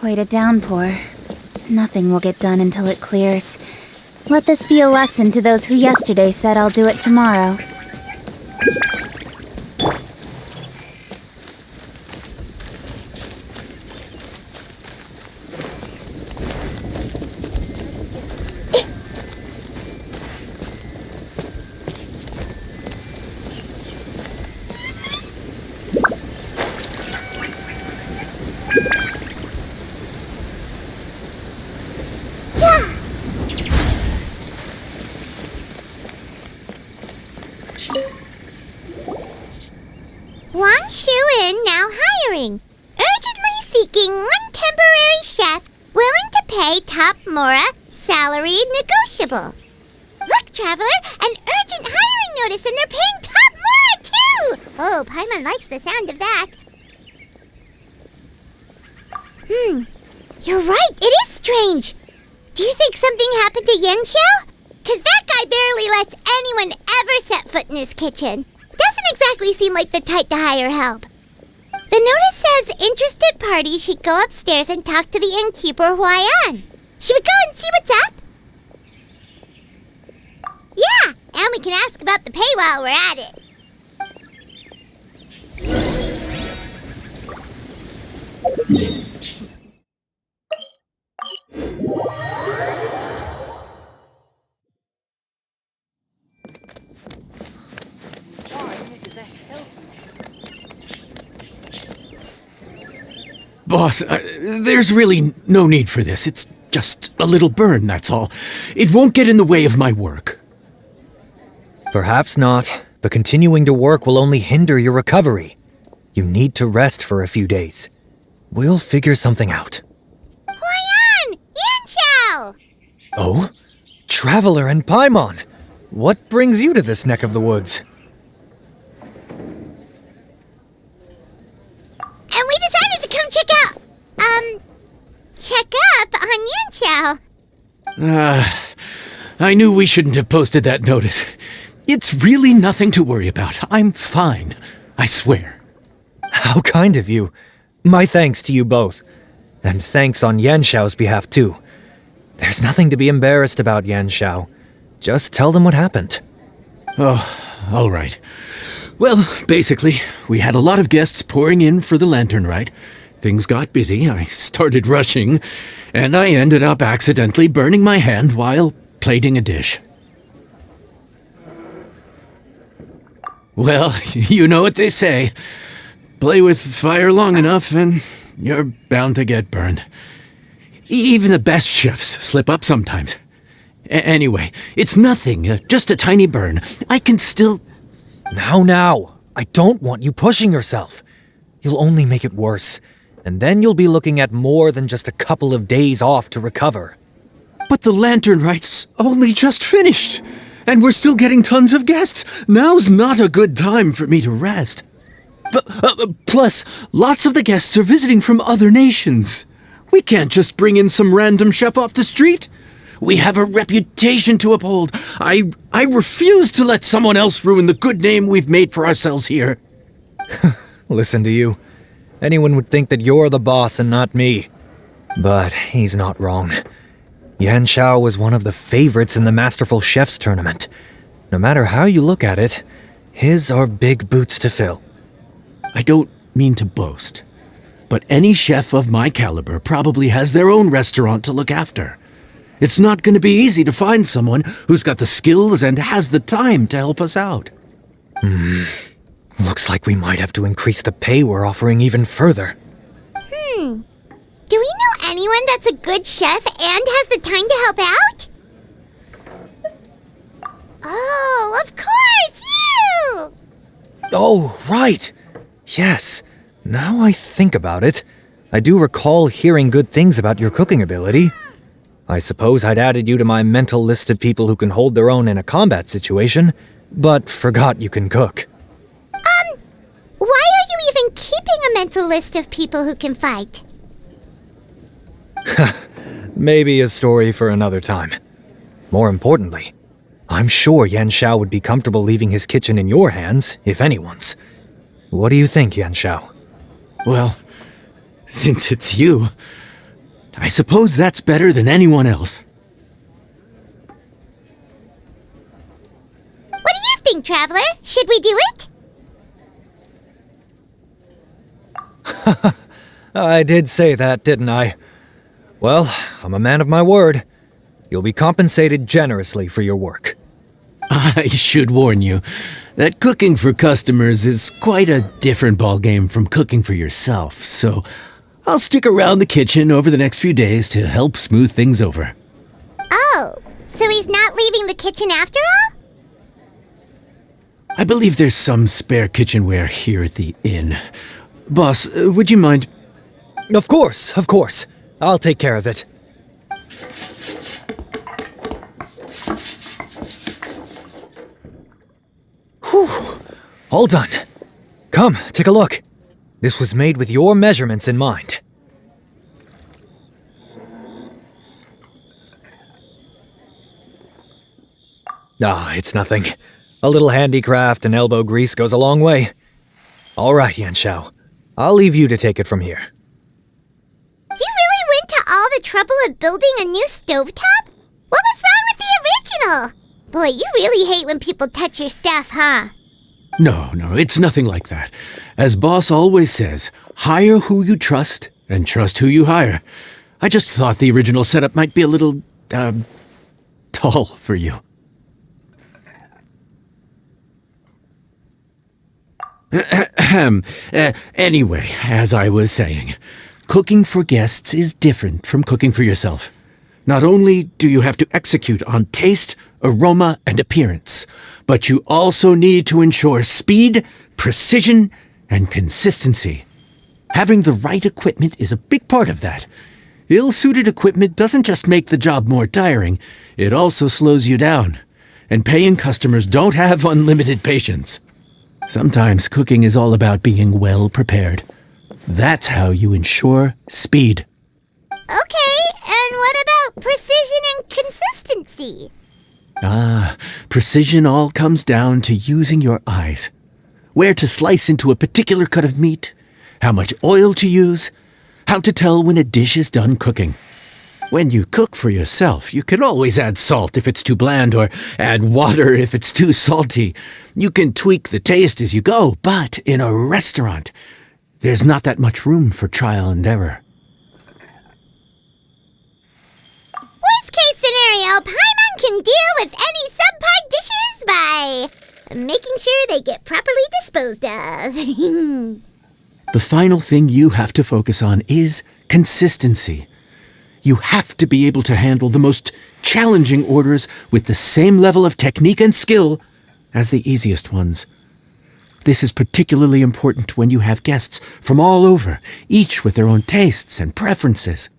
Quite a downpour. Nothing will get done until it clears. Let this be a lesson to those who yesterday said I'll do it tomorrow. Now hiring. Urgently seeking one temporary chef willing to pay top Mora, salary negotiable. Look, Traveler, an urgent hiring notice and they're paying top Mora too! Oh, Paimon likes the sound of that. You're right, it is strange. Do you think something happened to Yenshao? 'Cause that guy barely lets anyone ever set foot in his kitchen. Doesn't exactly seem like the type to hire help. The notice says interested parties should go upstairs and talk to the innkeeper Huayan. Should we go and see what's up? Yeah, and we can ask about the pay while we're at it. Boss, there's really no need for this. It's just a little burn, that's all. It won't get in the way of my work. Perhaps not, but continuing to work will only hinder your recovery. You need to rest for a few days. We'll figure something out. Huayan! Yanxiao! Oh? Traveler and Paimon! What brings you to this neck of the woods? And we decided to come check up on Yanxiao. I knew we shouldn't have posted that notice. It's really nothing to worry about. I'm fine. I swear. How kind of you. My thanks to you both. And thanks on Yanxiao's behalf too. There's nothing to be embarrassed about, Yanxiao. Just tell them what happened. Oh, all right. Well, basically, we had a lot of guests pouring in for the lantern rite. Things got busy, I started rushing, and I ended up accidentally burning my hand while plating a dish. Well, you know what they say. Play with fire long enough and you're bound to get burned. Even the best chefs slip up sometimes. Anyway, it's nothing, just a tiny burn. I can still... Now, I don't want you pushing yourself. You'll only make it worse, and then you'll be looking at more than just a couple of days off to recover. But the lantern rite's only just finished, and we're still getting tons of guests. Now's not a good time for me to rest. Plus, lots of the guests are visiting from other nations. We can't just bring in some random chef off the street. We have a reputation to uphold. I refuse to let someone else ruin the good name we've made for ourselves here. Listen to you. Anyone would think that you're the boss and not me. But he's not wrong. Yanxiao was one of the favorites in the Masterful Chefs tournament. No matter how you look at it, his are big boots to fill. I don't mean to boast, but any chef of my caliber probably has their own restaurant to look after. It's not going to be easy to find someone who's got the skills and has the time to help us out. Looks like we might have to increase the pay we're offering even further. Do we know anyone that's a good chef and has the time to help out? Oh, of course, you! Oh, right. Yes. Now I think about it, I do recall hearing good things about your cooking ability. I suppose I'd added you to my mental list of people who can hold their own in a combat situation, but forgot you can cook. Why are you even keeping a mental list of people who can fight? Maybe a story for another time. More importantly, I'm sure Yanxiao would be comfortable leaving his kitchen in your hands, if anyone's. What do you think, Yanxiao? Well, since it's you, I suppose that's better than anyone else. What do you think, Traveler? Should we do it? I did say that, didn't I? Well, I'm a man of my word. You'll be compensated generously for your work. I should warn you that cooking for customers is quite a different ballgame from cooking for yourself, so I'll stick around the kitchen over the next few days to help smooth things over. Oh, so he's not leaving the kitchen after all? I believe there's some spare kitchenware here at the inn. Boss, would you mind? Of course, of course. I'll take care of it. Whew. All done. Come, take a look. This was made with your measurements in mind. Ah, it's nothing. A little handicraft and elbow grease goes a long way. All right, Yanxiao. I'll leave you to take it from here. You really went to all the trouble of building a new stovetop? What was wrong with the original? Boy, you really hate when people touch your stuff, huh? No, it's nothing like that. As Boss always says, hire who you trust and trust who you hire. I just thought the original setup might be a little, tall for you. Anyway, as I was saying, cooking for guests is different from cooking for yourself. Not only do you have to execute on taste, aroma, and appearance, but you also need to ensure speed, precision, and consistency. Having the right equipment is a big part of that. Ill-suited equipment doesn't just make the job more tiring, it also slows you down. And paying customers don't have unlimited patience. Sometimes cooking is all about being well prepared. That's how you ensure speed. Okay, and what about precision and consistency? Precision all comes down to using your eyes. Where to slice into a particular cut of meat, how much oil to use, how to tell when a dish is done cooking. When you cook for yourself, you can always add salt if it's too bland or add water if it's too salty. You can tweak the taste as you go, but in a restaurant, there's not that much room for trial and error. Worst case scenario, Paimon can deal with any subpar dishes by making sure they get properly disposed of. The final thing you have to focus on is consistency. You have to be able to handle the most challenging orders with the same level of technique and skill as the easiest ones. This is particularly important when you have guests from all over, each with their own tastes and preferences.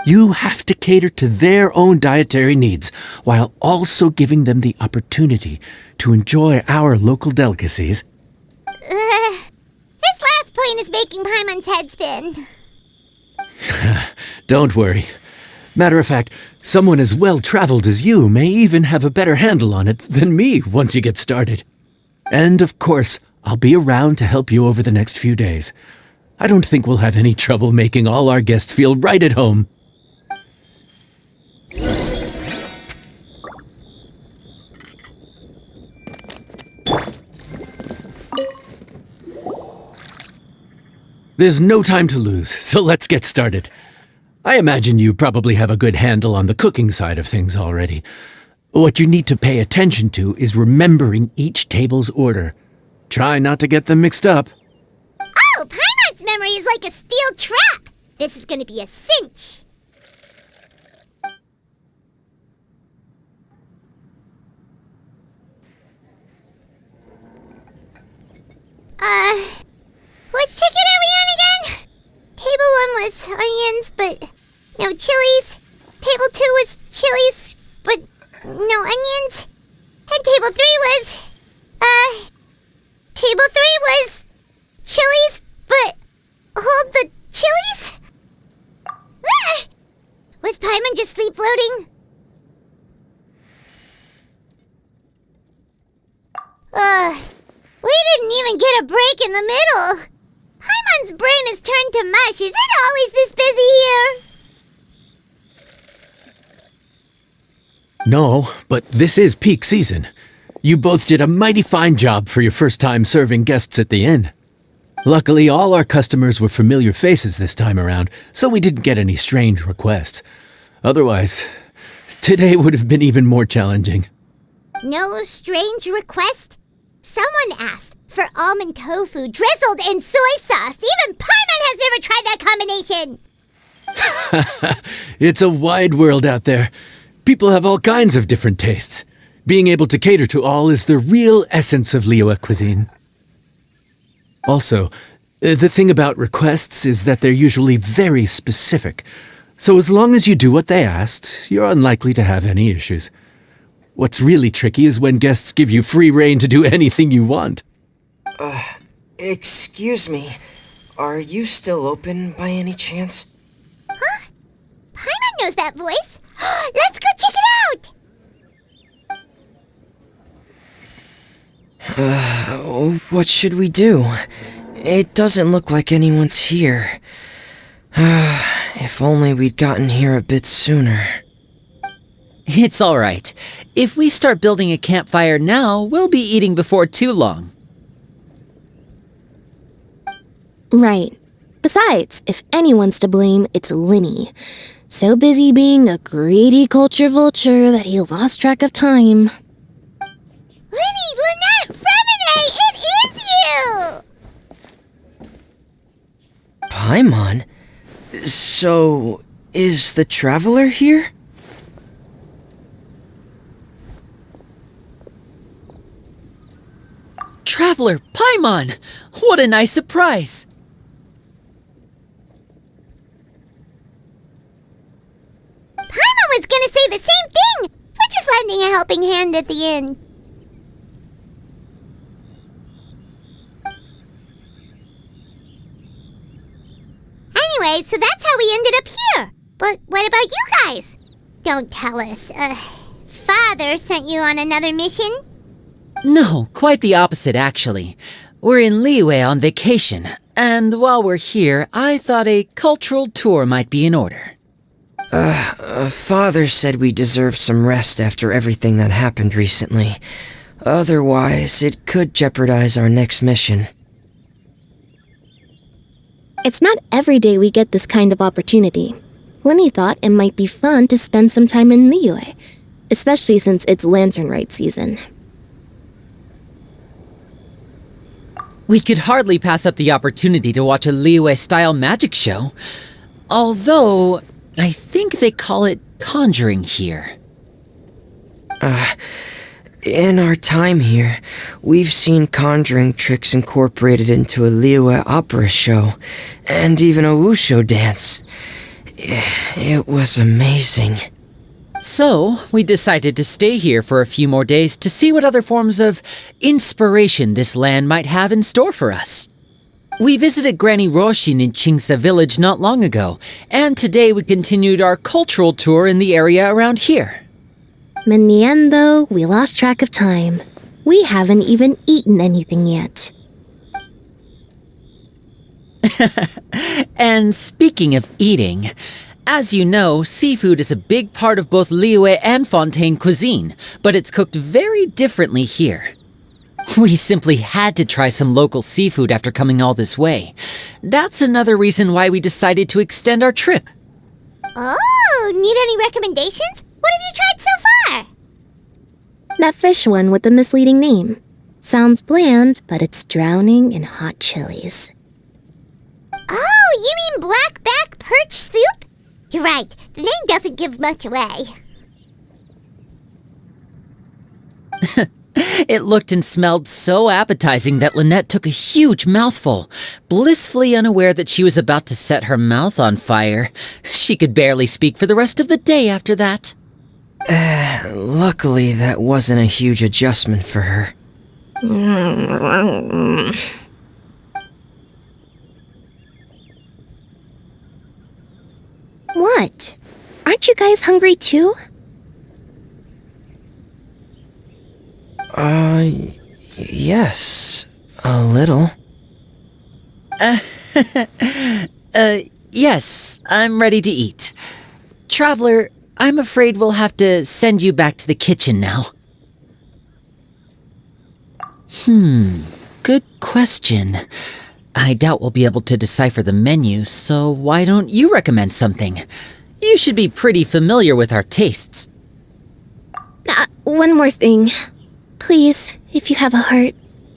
You have to cater to their own dietary needs while also giving them the opportunity to enjoy our local delicacies. This last point is making Paimon's head spin. Don't worry. Matter of fact, someone as well-traveled as you may even have a better handle on it than me once you get started. And of course, I'll be around to help you over the next few days. I don't think we'll have any trouble making all our guests feel right at home. There's no time to lose, so let's get started. I imagine you probably have a good handle on the cooking side of things already. What you need to pay attention to is remembering each table's order. Try not to get them mixed up. Oh, Paimon's memory is like a steel trap. This is gonna be a cinch. Which ticket are we on again? Table 1 was onions, but no chilies. Table 2 was chilies, but no onions. And table 3 was, table 3 was chilies, but hold the chilies? Ah! Was Paimon just sleep floating? We didn't even get a break in the middle. Paimon's brain has turned to mush. Is it always this busy here? No, but this is peak season. You both did a mighty fine job for your first time serving guests at the inn. Luckily, all our customers were familiar faces this time around, so we didn't get any strange requests. Otherwise, today would have been even more challenging. No strange request? Someone asked for almond tofu drizzled in soy sauce. Even Paimon has never tried that combination. It's a wide world out there. People have all kinds of different tastes. Being able to cater to all is the real essence of Liyue cuisine. Also, the thing about requests is that they're usually very specific. So as long as you do what they asked, you're unlikely to have any issues. What's really tricky is when guests give you free rein to do anything you want. Excuse me. Are you still open by any chance? Huh? Paimon knows that voice. Let's go check it out! What should we do? It doesn't look like anyone's here. If only we'd gotten here a bit sooner. It's alright. If we start building a campfire now, we'll be eating before too long. Right. Besides, if anyone's to blame, it's Linny. So busy being a greedy culture vulture that he lost track of time. Linny, Lynette, Fremine, it is you! Paimon? So, is the Traveler here? Traveler, Paimon! What a nice surprise! Paimon was gonna say the same thing! We're just lending a helping hand at the inn. Anyway, so that's how we ended up here. But what about you guys? Don't tell us. Father sent you on another mission? No, quite the opposite, actually. We're in Liyue on vacation, and while we're here, I thought a cultural tour might be in order. Father said we deserved some rest after everything that happened recently. Otherwise, it could jeopardize our next mission. It's not every day we get this kind of opportunity. Linny thought it might be fun to spend some time in Liyue, especially since it's Lantern Rite season. We could hardly pass up the opportunity to watch a Liyue-style magic show. Although, I think they call it conjuring here. In our time here, we've seen conjuring tricks incorporated into a Liyue opera show, and even a wushu dance. It was amazing. So, we decided to stay here for a few more days to see what other forms of inspiration this land might have in store for us. We visited Granny Roshin in Chingsa village not long ago, and today we continued our cultural tour in the area around here. In the end, though, we lost track of time. We haven't even eaten anything yet. And speaking of eating, as you know, seafood is a big part of both Liyue and Fontaine cuisine, but it's cooked very differently here. We simply had to try some local seafood after coming all this way. That's another reason why we decided to extend our trip. Oh, need any recommendations? What have you tried so far? That fish one with the misleading name. Sounds bland, but it's drowning in hot chilies. Oh, you mean blackback perch soup? You're right, the name doesn't give much away. It looked and smelled so appetizing that Lynette took a huge mouthful, blissfully unaware that she was about to set her mouth on fire. She could barely speak for the rest of the day after that. Luckily, that wasn't a huge adjustment for her. What? Aren't you guys hungry too? Yes, a little. Yes, I'm ready to eat. Traveler, I'm afraid we'll have to send you back to the kitchen now. Good question. I doubt we'll be able to decipher the menu, so why don't you recommend something? You should be pretty familiar with our tastes. One more thing. Please, if you have a heart,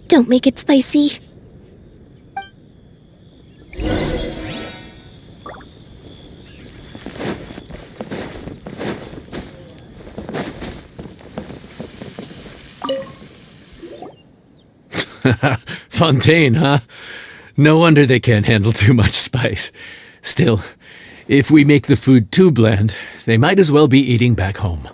don't make it spicy. Fontaine, huh? No wonder they can't handle too much spice. Still, if we make the food too bland, they might as well be eating back home.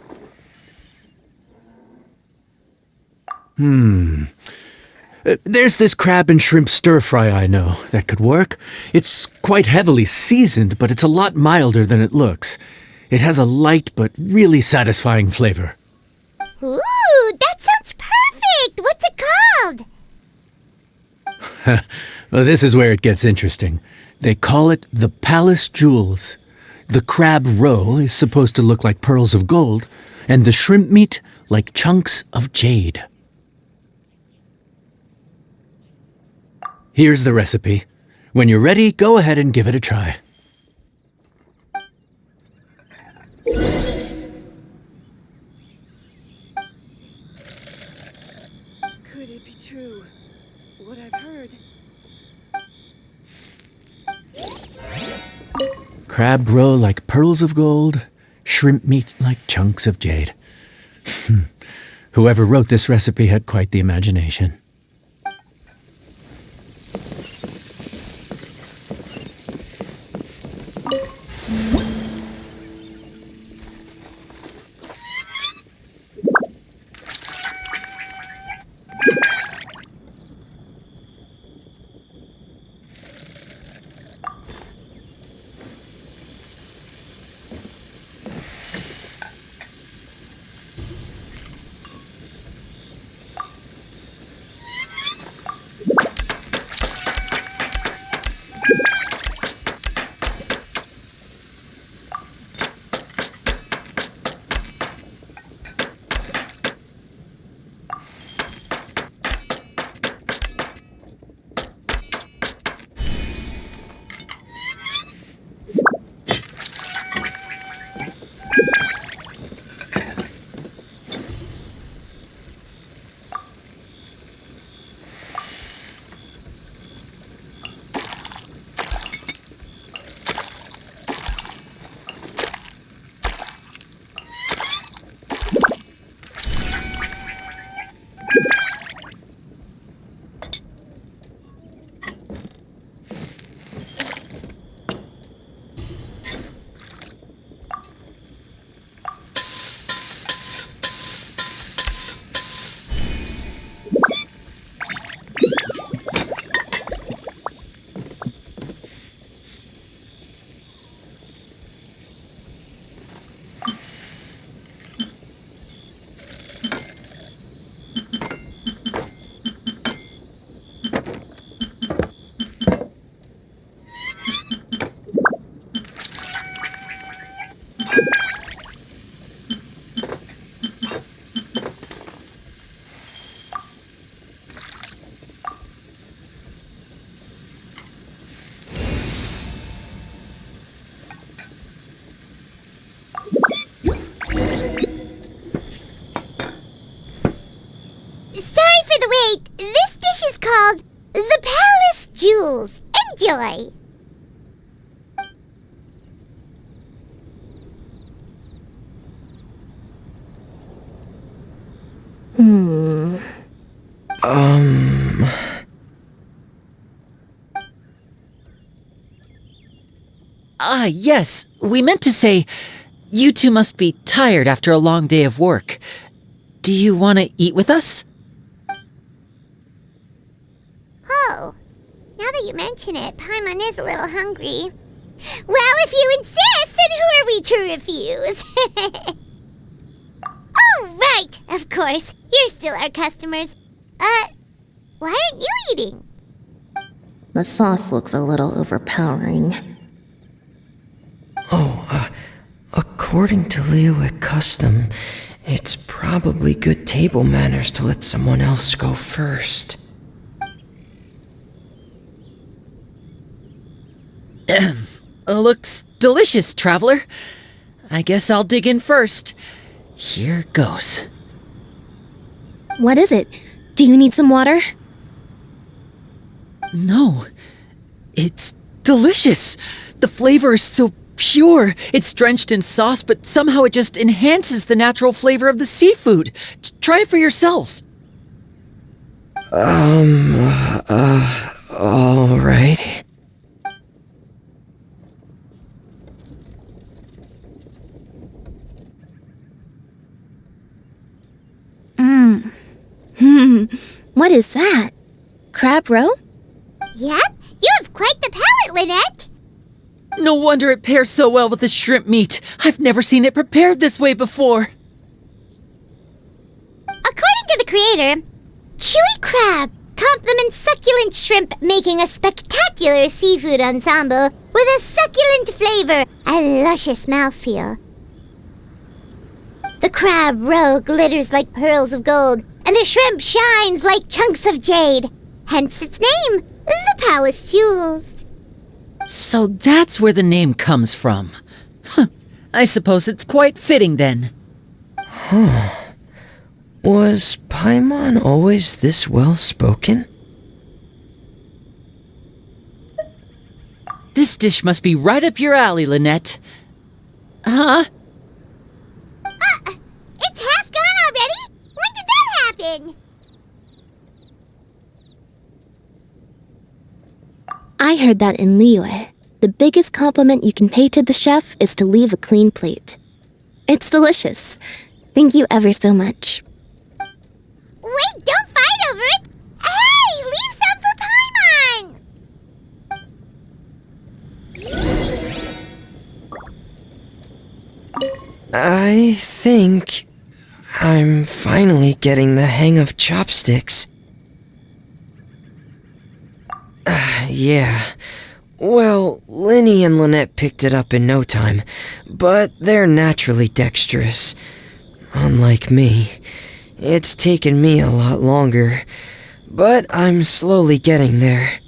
There's this crab and shrimp stir-fry I know that could work. It's quite heavily seasoned, but it's a lot milder than it looks. It has a light but really satisfying flavor. Ooh, that sounds perfect! What's it called? Well, this is where it gets interesting. They call it the Palace Jewels. The crab roe is supposed to look like pearls of gold, and the shrimp meat like chunks of jade. Here's the recipe. When you're ready, go ahead and give it a try. Could it be true? What I've heard. Crab roe like pearls of gold, shrimp meat like chunks of jade. Whoever wrote this recipe had quite the imagination. Sorry for the wait. This dish is called the Palace Jewels. Enjoy! Yes, we meant to say, you two must be tired after a long day of work. Do you want to eat with us? Oh, now that you mention it, Paimon is a little hungry. Well, if you insist, then who are we to refuse? Oh, right, of course. You're still our customers. Why aren't you eating? The sauce looks a little overpowering. Of According to Liyue custom, it's probably good table manners to let someone else go first. Looks delicious, traveler. I guess I'll dig in first. Here goes. What is it? Do you need some water? No, it's delicious. The flavor is so pure. It's drenched in sauce, but somehow it just enhances the natural flavor of the seafood. Try it for yourselves. Alright. What is that? Crab roe? Yep, you have quite the palate, Lynette. No wonder it pairs so well with the shrimp meat. I've never seen it prepared this way before. According to the creator, chewy crab complements succulent shrimp, making a spectacular seafood ensemble with a succulent flavor and luscious mouthfeel. The crab roe glitters like pearls of gold, and the shrimp shines like chunks of jade. Hence its name, the Palace Jewels. So that's where the name comes from. Huh. I suppose it's quite fitting then. Was Paimon always this well-spoken? This dish must be right up your alley, Lynette. Huh? It's half gone already? When did that happen? I heard that in Liyue, the biggest compliment you can pay to the chef is to leave a clean plate. It's delicious. Thank you ever so much. Wait, don't fight over it! Hey, leave some for Paimon! I think I'm finally getting the hang of chopsticks. Yeah. Well, Linny and Lynette picked it up in no time, but they're naturally dexterous. Unlike me, it's taken me a lot longer, but I'm slowly getting there.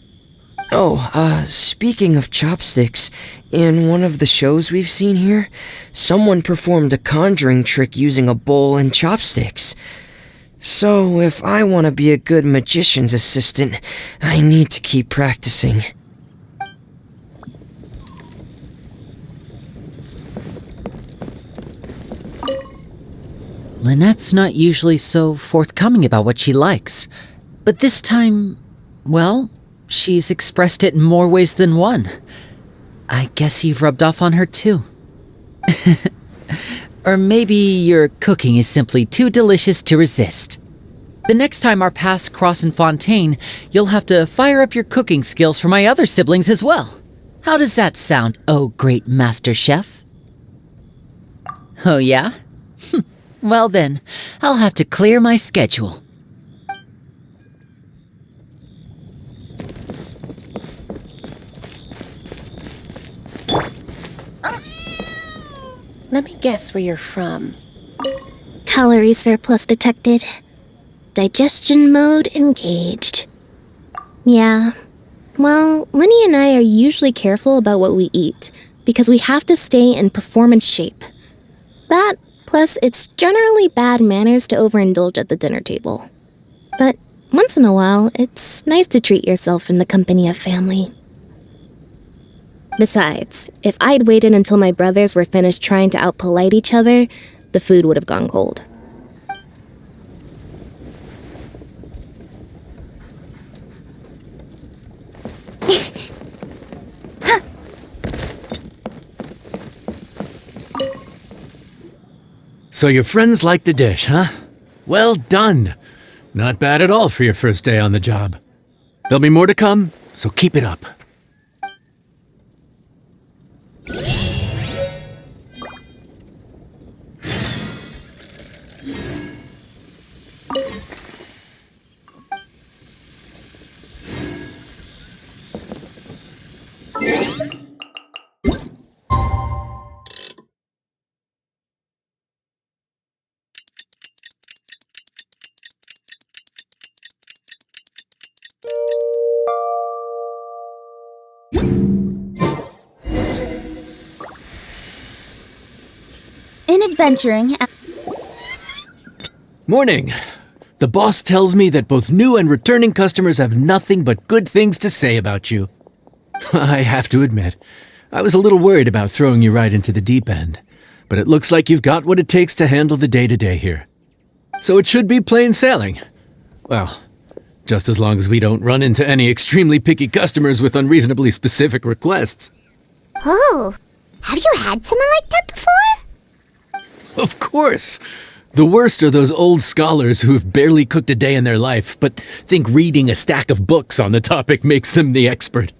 Oh, speaking of chopsticks, in one of the shows we've seen here, someone performed a conjuring trick using a bowl and chopsticks. So, if I want to be a good magician's assistant, I need to keep practicing. Lynette's not usually so forthcoming about what she likes. But this time, well, she's expressed it in more ways than one. I guess you've rubbed off on her too. Or maybe your cooking is simply too delicious to resist. The next time our paths cross in Fontaine, you'll have to fire up your cooking skills for my other siblings as well. How does that sound, oh great master chef? Oh yeah? Well then, I'll have to clear my schedule. Let me guess where you're from. Calorie surplus detected. Digestion mode engaged. Yeah. Well, Linny and I are usually careful about what we eat, because we have to stay in performance shape. That, plus it's generally bad manners to overindulge at the dinner table. But once in a while, it's nice to treat yourself in the company of family. Besides, if I'd waited until my brothers were finished trying to out-polite each other, the food would have gone cold. So your friends like the dish, huh? Well done. Not bad at all for your first day on the job. There'll be more to come, so keep it up. venturing. Morning. The boss tells me that both new and returning customers have nothing but good things to say about you. I have to admit, I was a little worried about throwing you right into the deep end, but it looks like you've got what it takes to handle the day-to-day here. So it should be plain sailing. Well, just as long as we don't run into any extremely picky customers with unreasonably specific requests. Oh, have you had someone like that before? Of course! The worst are those old scholars who have barely cooked a day in their life, but think reading a stack of books on the topic makes them the expert.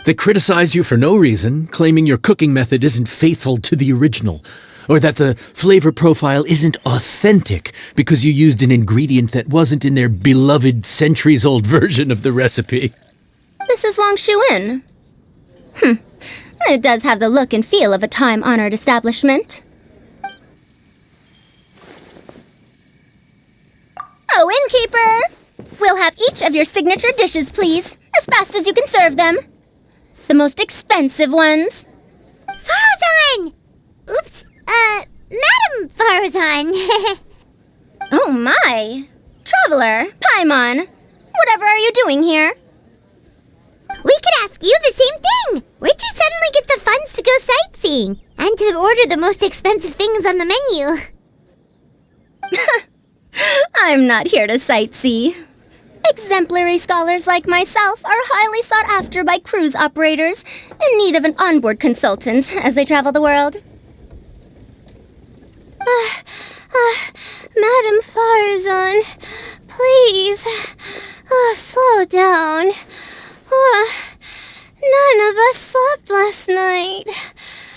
They criticize you for no reason, claiming your cooking method isn't faithful to the original, or that the flavor profile isn't authentic because you used an ingredient that wasn't in their beloved centuries-old version of the recipe. This is Wang Shuin. It does have the look and feel of a time-honored establishment. Oh, innkeeper! We'll have each of your signature dishes, please, as fast as you can serve them. The most expensive ones. Farazan! Oops, Madam Farazan. Oh my! Traveler, Paimon, whatever are you doing here? We could ask you the same thing! Where'd you suddenly get the funds to go sightseeing? And to order the most expensive things on the menu? I'm not here to sightsee. Exemplary scholars like myself are highly sought after by cruise operators in need of an onboard consultant as they travel the world. Madam Farazan, please, slow down. None of us slept last night.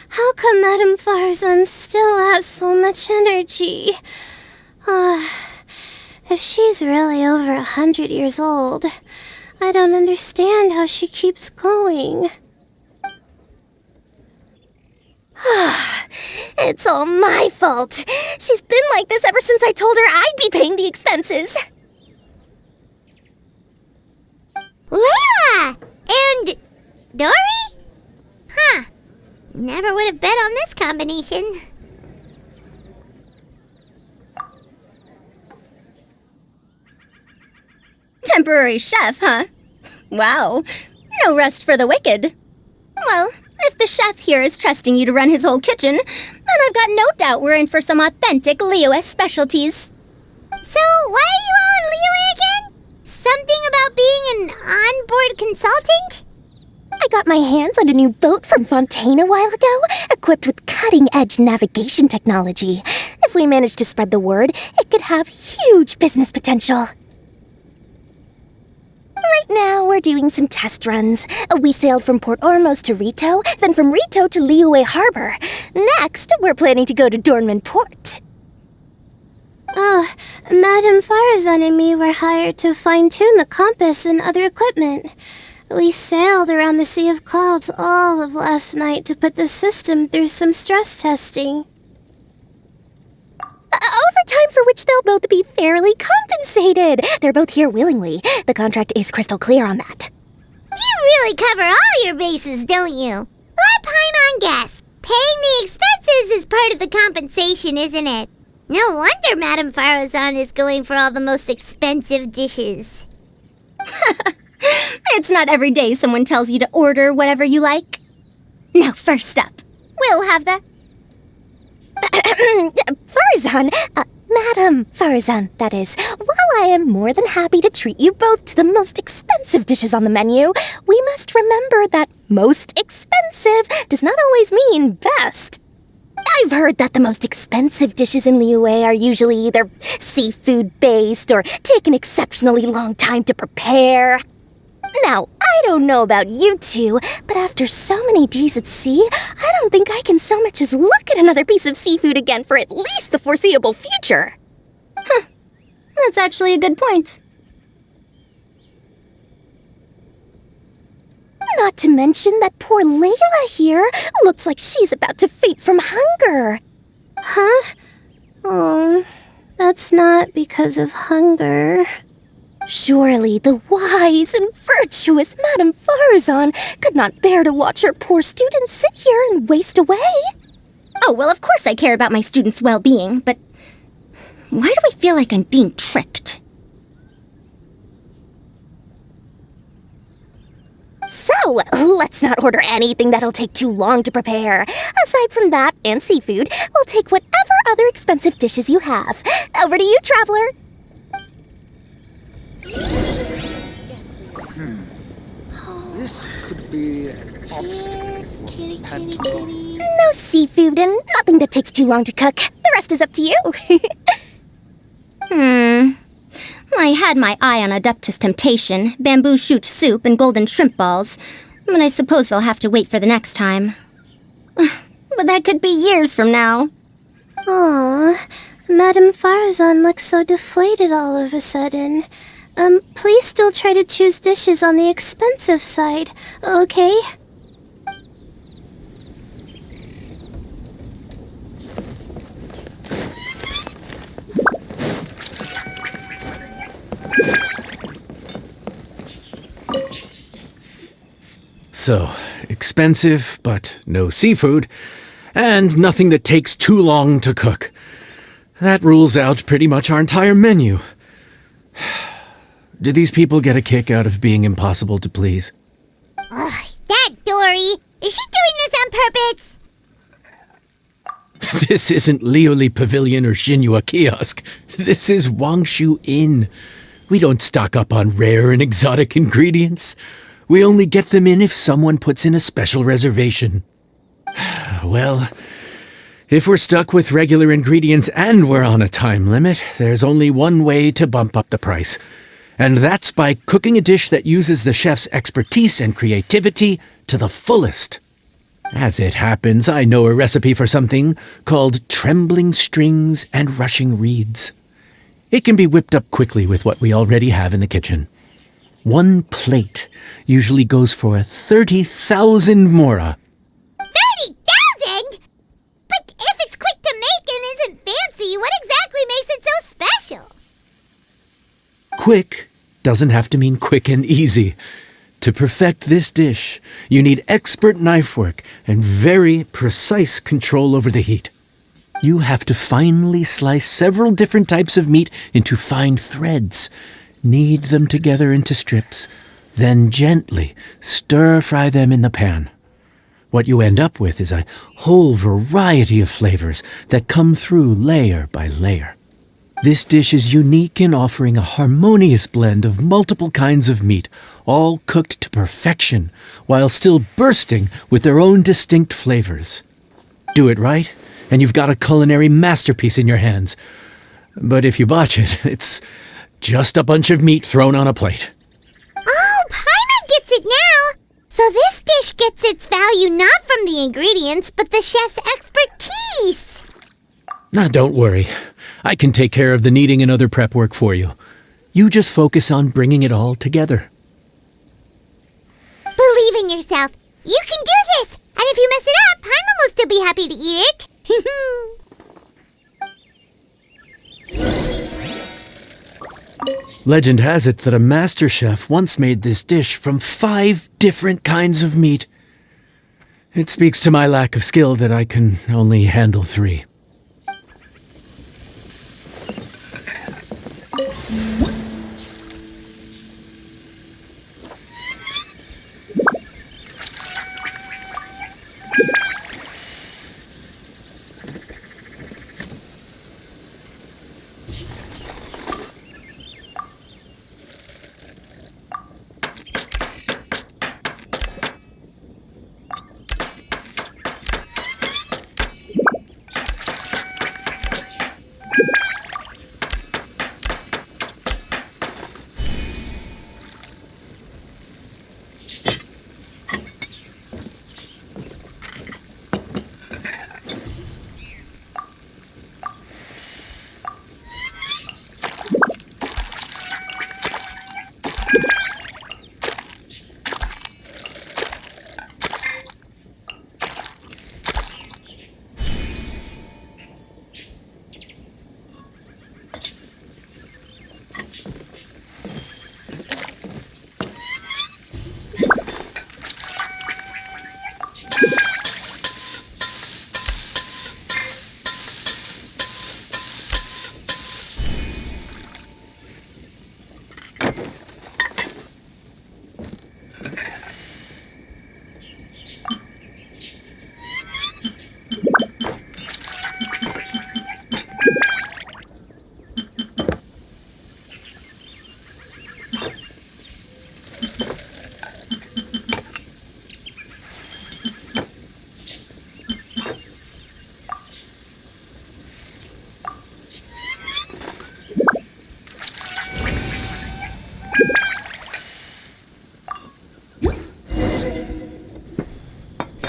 How come Madam Farazan still has so much energy? If she's really over 100 years old, I don't understand how she keeps going. It's all my fault. She's been like this ever since I told her I'd be paying the expenses. Layla! And Dory? Huh. Never would have bet on this combination. Temporary chef, huh? Wow. No rest for the wicked. Well, if the chef here is trusting you to run his whole kitchen, then I've got no doubt we're in for some authentic Liyue specialties. So, why are you all in Liyue again? Something about being an onboard consultant? I got my hands on a new boat from Fontaine a while ago, equipped with cutting-edge navigation technology. If we manage to spread the word, it could have huge business potential. Right now, we're doing some test runs. We sailed from Port Ormos to Rito, then from Rito to Liyue Harbor. Next, we're planning to go to Dornman Port. Oh, Madam Farazan and me were hired to fine-tune the compass and other equipment. We sailed around the Sea of Clouds all of last night to put the system through some stress testing. Overtime for which they'll both be fairly compensated. They're both here willingly. The contract is crystal clear on that. You really cover all your bases, don't you? Let Paimon guess. Paying the expenses is part of the compensation, isn't it? No wonder Madame Farazan is going for all the most expensive dishes. It's not every day someone tells you to order whatever you like. Now, first up, we'll have the... Farazan, Madam Farazan, that is. While I am more than happy to treat you both to the most expensive dishes on the menu, we must remember that most expensive does not always mean best. I've heard that the most expensive dishes in Liyue are usually either seafood-based or take an exceptionally long time to prepare. Now, I don't know about you two, but after so many days at sea, I don't think I can so much as look at another piece of seafood again for at least the foreseeable future. Huh. That's actually a good point. Not to mention that poor Layla here looks like she's about to faint from hunger. Huh? Oh, that's not because of hunger. Surely the wise and virtuous Madame Farazan could not bear to watch her poor students sit here and waste away. Oh, well, of course I care about my students' well-being, but why do I feel like I'm being tricked? So, let's not order anything that'll take too long to prepare. Aside from that and seafood, we'll take whatever other expensive dishes you have. Over to you, traveler. This could be an obstacle. No seafood and nothing that takes too long to cook. The rest is up to you. I had my eye on Adeptus Temptation, bamboo shoot soup, and golden shrimp balls, but I suppose they'll have to wait for the next time. But that could be years from now. Aw, Madame Farzan looks so deflated all of a sudden. Please still try to choose dishes on the expensive side, okay? So, expensive, but no seafood, and nothing that takes too long to cook. That rules out pretty much our entire menu. Do these people get a kick out of being impossible to please? Ugh, that Dory! Is she doing this on purpose? This isn't Lioli Pavilion or Xinhua Kiosk. This is Wangshu Inn. We don't stock up on rare and exotic ingredients. We only get them in if someone puts in a special reservation. Well, if we're stuck with regular ingredients and we're on a time limit, there's only one way to bump up the price. And that's by cooking a dish that uses the chef's expertise and creativity to the fullest. As it happens, I know a recipe for something called trembling strings and rushing reeds. It can be whipped up quickly with what we already have in the kitchen. One plate usually goes for 30,000 mora. 30,000? But if it's quick to make and isn't fancy, what exactly makes it so special? Quick doesn't have to mean quick and easy. To perfect this dish, you need expert knife work and very precise control over the heat. You have to finely slice several different types of meat into fine threads, knead them together into strips, then gently stir-fry them in the pan. What you end up with is a whole variety of flavors that come through layer by layer. This dish is unique in offering a harmonious blend of multiple kinds of meat, all cooked to perfection, while still bursting with their own distinct flavors. Do it right, and you've got a culinary masterpiece in your hands. But if you botch it, it's just a bunch of meat thrown on a plate. Oh, Paimon gets it now! So this dish gets its value not from the ingredients, but the chef's expertise! Now, don't worry. I can take care of the kneading and other prep work for you. You just focus on bringing it all together. Believe in yourself. You can do this! And if you mess it up, Paimon will still be happy to eat it. Legend has it that a master chef once made this dish from 5 different kinds of meat. It speaks to my lack of skill that I can only handle 3.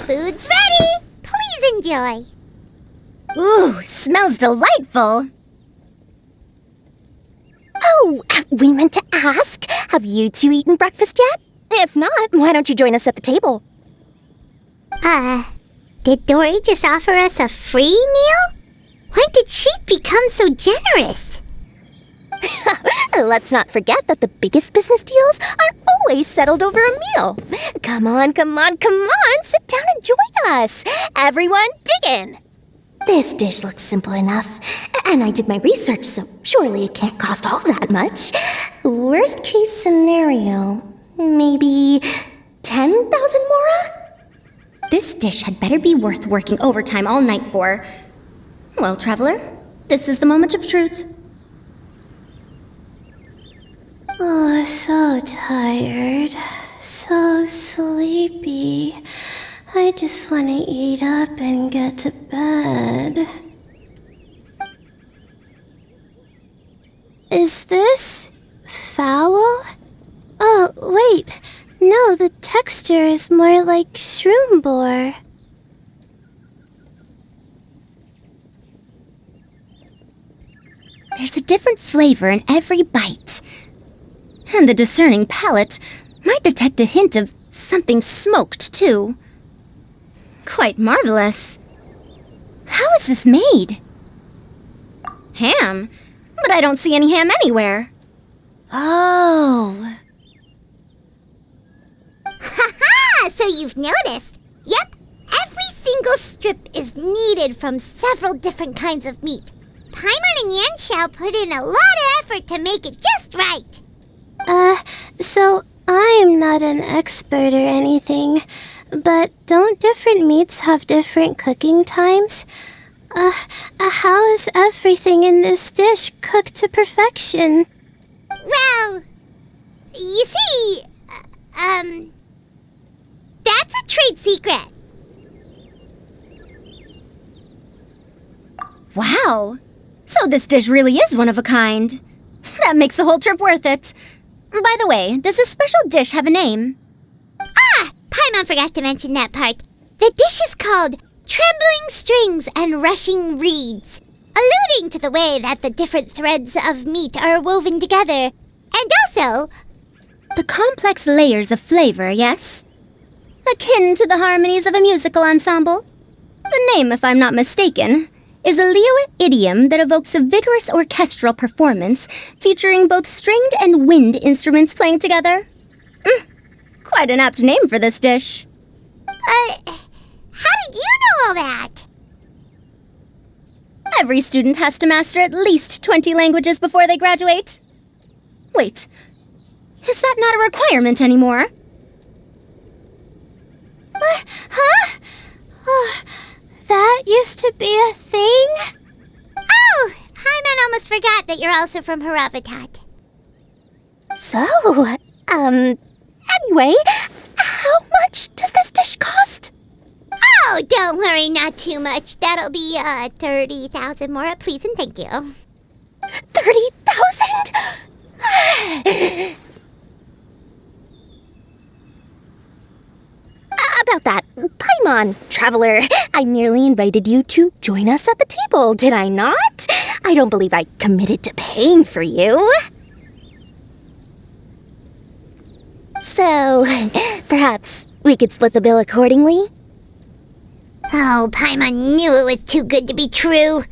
Food's ready! Please enjoy. Ooh, smells delightful. Oh, we meant to ask, have you two eaten breakfast yet? If not, why don't you join us at the table? Did Dory just offer us a free meal? When did she become so generous? Let's not forget that the biggest business deals are always settled over a meal. Come on, sit down and join us. Everyone, dig in. This dish looks simple enough, and I did my research, so surely it can't cost all that much. Worst case scenario, maybe 10,000 mora? This dish had better be worth working overtime all night for. Well, traveler, this is the moment of truth. Oh, so tired. So sleepy. I just want to eat up and get to bed. Is this foul? Oh, wait. No, the texture is more like shroom boar. There's a different flavor in every bite. And the discerning palate might detect a hint of something smoked, too. Quite marvelous. How is this made? Ham? But I don't see any ham anywhere. Oh. Ha-ha! So you've noticed. Yep, every single strip is kneaded from several different kinds of meat. Paimon and Yanxiao put in a lot of effort to make it just right. So I'm not an expert or anything, but don't different meats have different cooking times? How is everything in this dish cooked to perfection? Well, you see, that's a trade secret. Wow. So this dish really is one of a kind. That makes the whole trip worth it. By the way, does this special dish have a name? Paimon forgot to mention that part. The dish is called Trembling Strings and Rushing Reeds, alluding to the way that the different threads of meat are woven together, and also the complex layers of flavor, yes? Akin to the harmonies of a musical ensemble. The name, if I'm not mistaken, is a Liyue idiom that evokes a vigorous orchestral performance featuring both stringed and wind instruments playing together. Quite an apt name for this dish. How did you know all that? Every student has to master at least 20 languages before they graduate. Wait, is that not a requirement anymore? Huh? That used to be a thing? Oh, Paimon almost forgot that you're also from Haravatat. So, anyway, how much does this dish cost? Oh, don't worry, not too much. That'll be, 30,000 more, please and thank you. 30,000? About that, Paimon, traveler, I merely invited you to join us at the table, did I not? I don't believe I committed to paying for you. So, perhaps we could split the bill accordingly? Oh, Paimon knew it was too good to be true.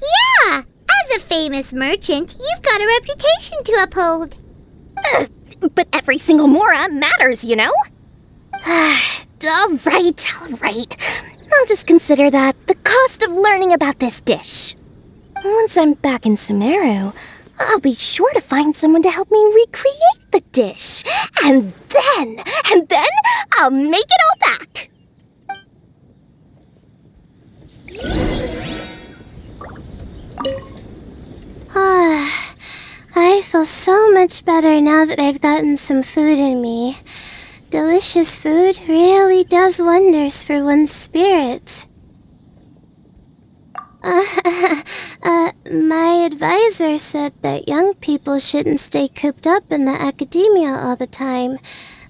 Yeah! As a famous merchant, you've got a reputation to uphold. But every single mora matters, you know? All right. I'll just consider that the cost of learning about this dish. Once I'm back in Sumeru, I'll be sure to find someone to help me recreate the dish. And then I'll make it all back. I feel so much better now that I've gotten some food in me. Delicious food really does wonders for one's spirit. My advisor said that young people shouldn't stay cooped up in the academia all the time.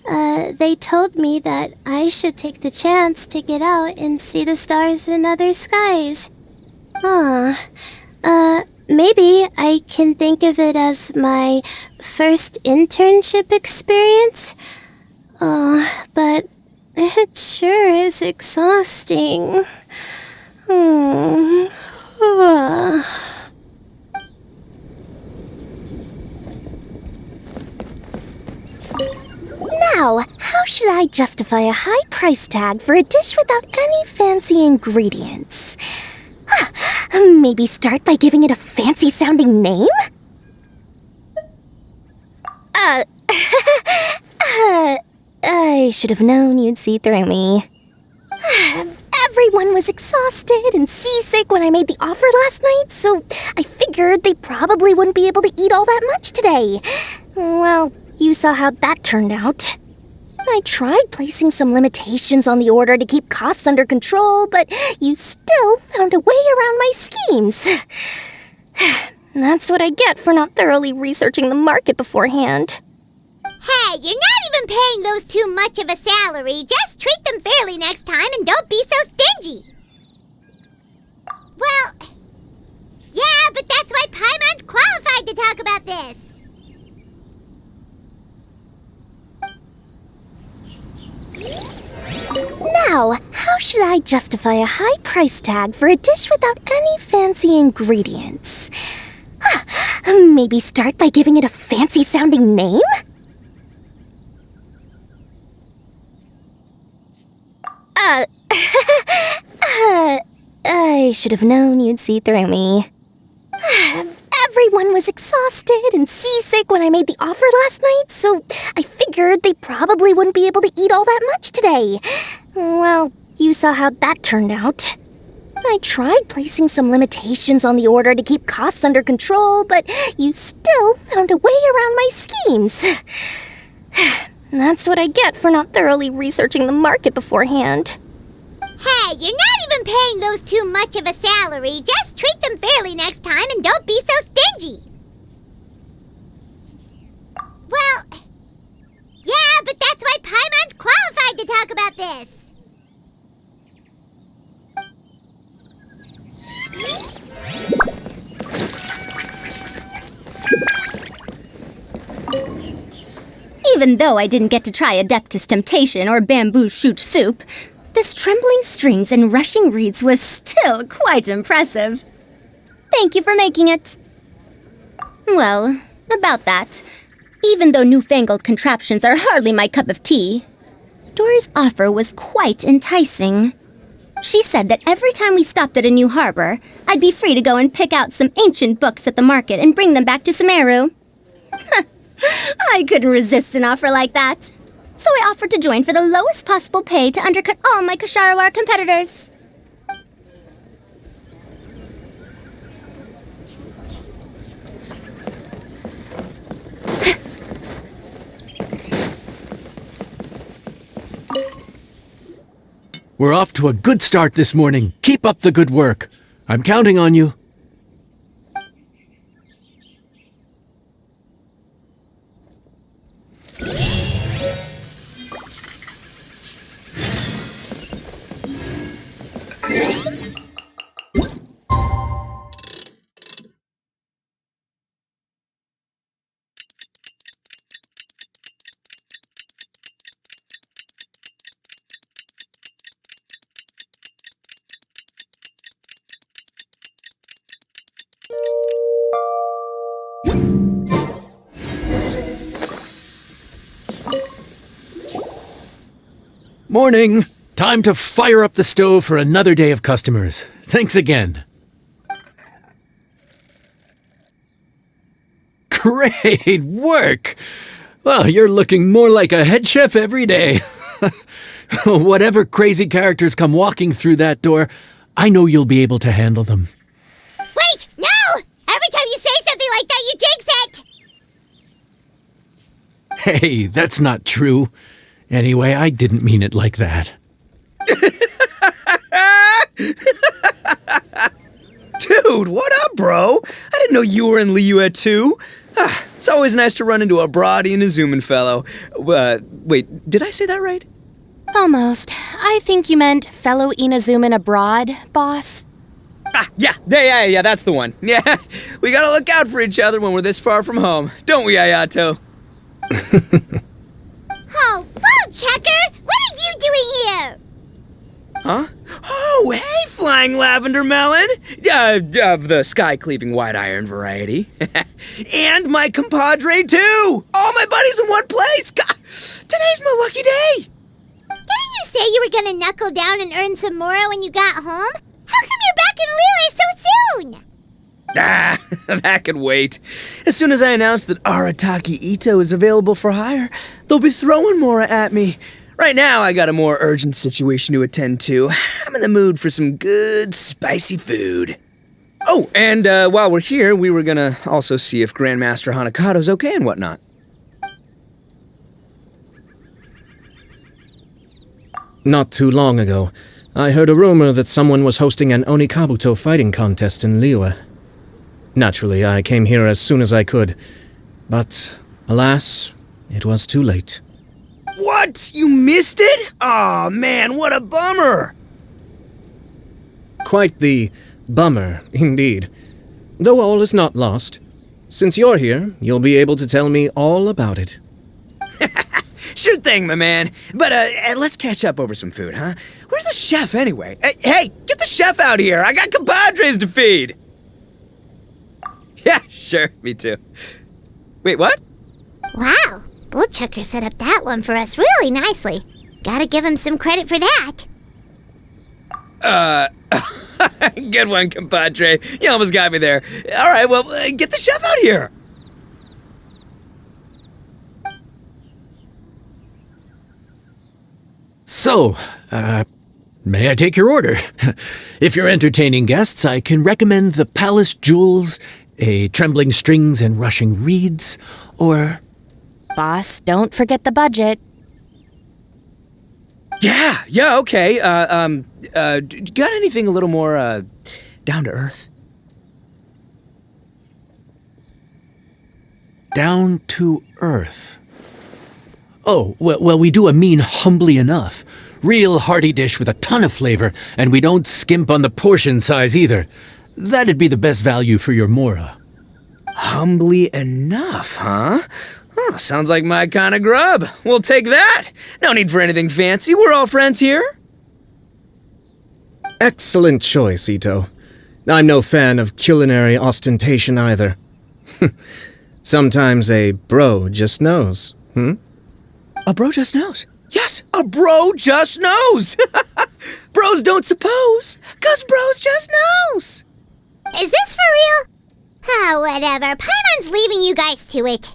They told me that I should take the chance to get out and see the stars in other skies. Maybe I can think of it as my first internship experience. But it sure is exhausting. Now, how should I justify a high price tag for a dish without any fancy ingredients? Maybe start by giving it a fancy-sounding name? I should have known you'd see through me. Everyone was exhausted and seasick when I made the offer last night, so I figured they probably wouldn't be able to eat all that much today. Well, you saw how that turned out. I tried placing some limitations on the order to keep costs under control, but you still found a way around my schemes. That's what I get for not thoroughly researching the market beforehand. Hey, you're not even paying those too much of a salary. Just treat them fairly next time and don't be so stingy. Well, yeah, but that's why Paimon's qualified to talk about this. Now, how should I justify a high price tag for a dish without any fancy ingredients? Maybe start by giving it a fancy-sounding name? I should have known you'd see through me. Everyone was exhausted and seasick when I made the offer last night, so I figured they probably wouldn't be able to eat all that much today. Well, you saw how that turned out. I tried placing some limitations on the order to keep costs under control, but you still found a way around my schemes. That's what I get for not thoroughly researching the market beforehand. Hey, you're not even paying those too much of a salary. Just treat them fairly next time and don't be so stingy. Well, yeah, but that's why Paimon's qualified to talk about this. Even though I didn't get to try Adeptus Temptation or Bamboo Shoot Soup, this trembling strings and rushing reeds was still quite impressive. Thank you for making it. Well, about that, even though newfangled contraptions are hardly my cup of tea, Dory's offer was quite enticing. She said that every time we stopped at a new harbor, I'd be free to go and pick out some ancient books at the market and bring them back to Sumeru. I couldn't resist an offer like that. So I offered to join for the lowest possible pay to undercut all my Kasharawar competitors. We're off to a good start this morning. Keep up the good work. I'm counting on you. Morning! Time to fire up the stove for another day of customers. Thanks again. Great work! Well, you're looking more like a head chef every day. Whatever crazy characters come walking through that door, I know you'll be able to handle them. Wait, no! Every time you say something like that, you jinx it! Hey, that's not true. Anyway, I didn't mean it like that. Too Dude, what up, bro? I didn't know you were in Liyue too. It's always nice to run into a Brody and a Zoomin fellow. Wait, did I say that right? Almost. I think you meant fellow Inazuman abroad, boss. Yeah, that's the one. Yeah, we gotta look out for each other when we're this far from home. Don't we, Ayato? Oh, Bull Checker! What are you doing here? Huh? Oh, hey, Flying Lavender Melon! Of the sky-cleaving white iron variety. And my compadre, too! All my buddies in one place! God, today's my lucky day! Didn't you say you were gonna knuckle down and earn some more when you got home? How come you're back in Liyue so soon? That can wait. As soon as I announce that Arataki Ito is available for hire, they'll be throwing Mora at me. Right now, I got a more urgent situation to attend to. I'm in the mood for some good, spicy food. Oh, and while we're here, we were gonna also see if Grandmaster Hanakado's okay and whatnot. Not too long ago, I heard a rumor that someone was hosting an Onikabuto fighting contest in Liyue. Naturally, I came here as soon as I could, but alas, it was too late. What? You missed it? Aw, man, what a bummer! Quite the bummer, indeed. Though all is not lost. Since you're here, you'll be able to tell me all about it. Sure thing, my man. But let's catch up over some food, huh? Where's the chef, anyway? Hey, get the chef out here! I got compadres to feed! Yeah, sure, me too. Wait, what? Wow, Bull Checker set up that one for us really nicely. Gotta give him some credit for that. Good one, compadre. You almost got me there. All right, well, get the chef out here. So, may I take your order? If you're entertaining guests, I can recommend the Palace Jewels, a Trembling Strings and Rushing Reeds, or... Boss, don't forget the budget. Yeah, okay. Got anything a little more, down to earth? Down to earth. Oh, well, we do a mean humbly enough. Real hearty dish with a ton of flavor, and we don't skimp on the portion size either. That'd be the best value for your Mora. Humbly enough, huh? Sounds like my kind of grub. We'll take that. No need for anything fancy. We're all friends here. Excellent choice, Ito. I'm no fan of culinary ostentation either. Sometimes a bro just knows, A bro just knows. Yes, a bro just knows. Bros don't suppose, 'cause bros just knows. Is this for real? Ah, whatever. Paimon's leaving you guys to it.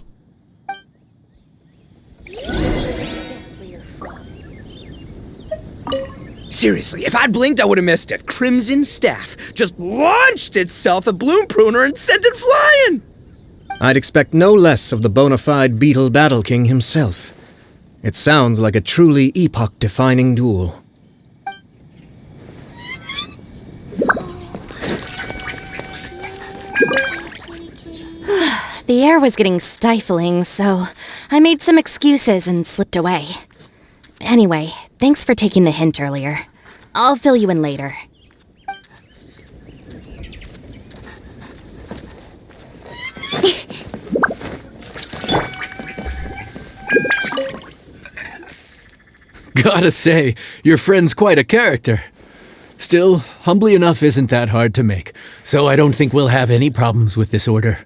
Seriously, if I'd blinked, I would have missed it. Crimson Staff just launched itself at Bloom Pruner and sent it flying. I'd expect no less of the bona fide Beetle Battle King himself. It sounds like a truly epoch-defining duel. The air was getting stifling, so I made some excuses and slipped away. Anyway, thanks for taking the hint earlier. I'll fill you in later. Gotta say, your friend's quite a character. Still, humbly enough isn't that hard to make, so I don't think we'll have any problems with this order.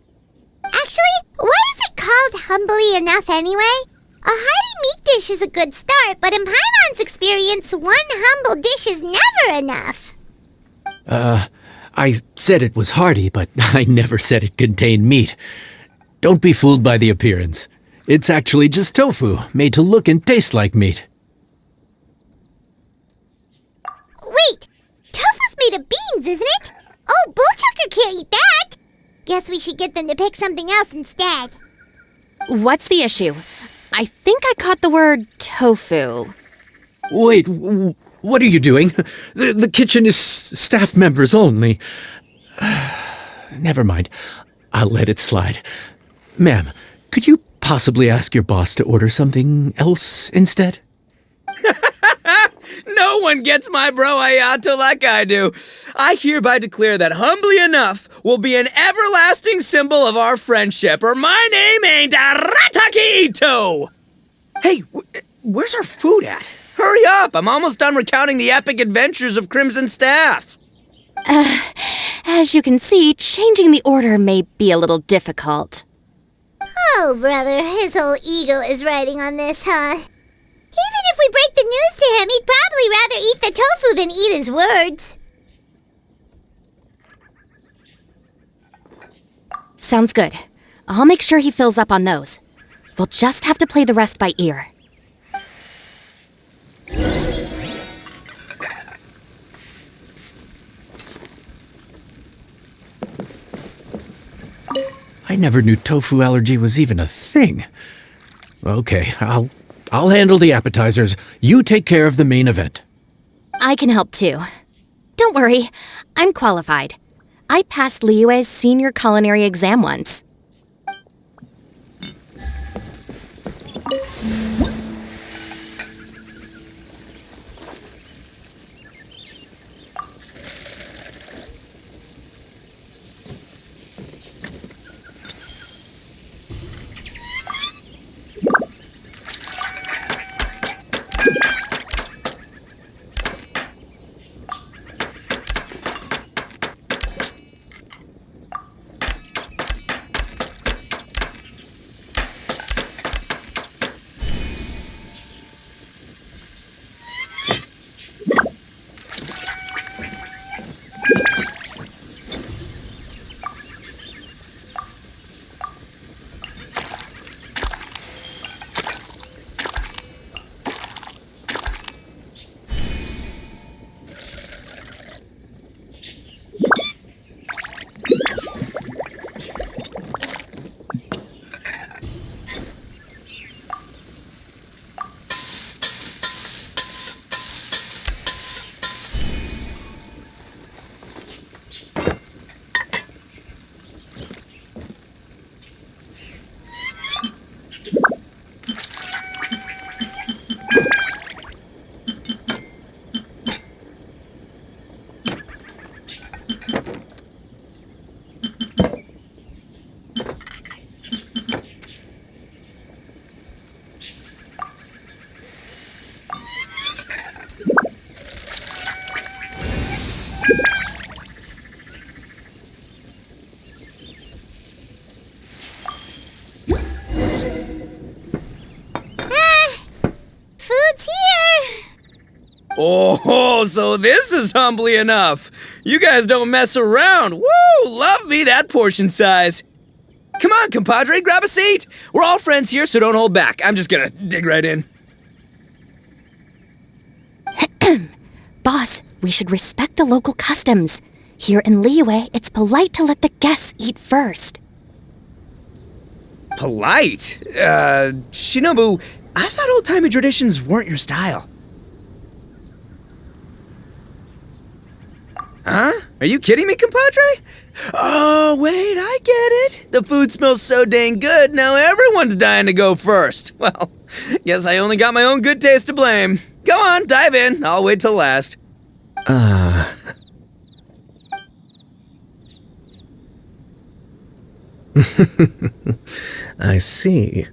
Actually, why is it called humbly enough anyway? A hearty meat dish is a good start, but in Paimon's experience, one humble dish is never enough. I said it was hearty, but I never said it contained meat. Don't be fooled by the appearance. It's actually just tofu, made to look and taste like meat. Wait, tofu's made of beans, isn't it? Oh, Bullchucker can't eat that. Guess we should get them to pick something else instead. What's the issue? I think I caught the word tofu. Wait, what are you doing? The kitchen is staff members only. Never mind. I'll let it slide. Ma'am, could you possibly ask your boss to order something else instead? No one gets my bro Ayato like I do. I hereby declare that Humbly Enough will be an everlasting symbol of our friendship, or my name ain't Arataki Ito! Hey, where's our food at? Hurry up, I'm almost done recounting the epic adventures of Crimson Staff. As you can see, changing the order may be a little difficult. Oh, brother, his whole ego is riding on this, huh? Even if we break the news to him, he'd probably rather eat the tofu than eat his words. Sounds good. I'll make sure he fills up on those. We'll just have to play the rest by ear. I never knew tofu allergy was even a thing. Okay, I'll handle the appetizers. You take care of the main event. I can help too. Don't worry, I'm qualified. I passed Liyue's senior culinary exam once. Oh, so this is Humbly Enough. You guys don't mess around. Woo, love me that portion size. Come on, compadre, grab a seat. We're all friends here, so don't hold back. I'm just gonna dig right in. Boss, we should respect the local customs. Here in Liyue, it's polite to let the guests eat first. Polite? Shinobu, I thought old-timey traditions weren't your style. Huh? Are you kidding me, compadre? Oh, wait, I get it. The food smells so dang good, now everyone's dying to go first. Well, guess I only got my own good taste to blame. Go on, dive in. I'll wait till last. I see.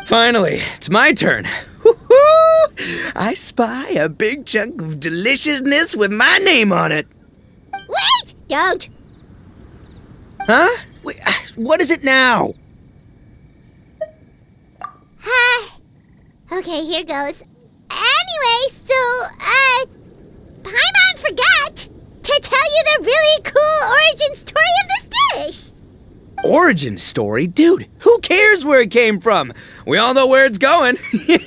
Finally, it's my turn. Woo-hoo! I spy a big chunk of deliciousness with my name on it. Wait! Don't! Huh? Wait, what is it now? Okay, here goes. Anyway, so, Paimon forgot to tell you the really cool origin story of this dish. Origin story? Dude, who cares where it came from? We all know where it's going.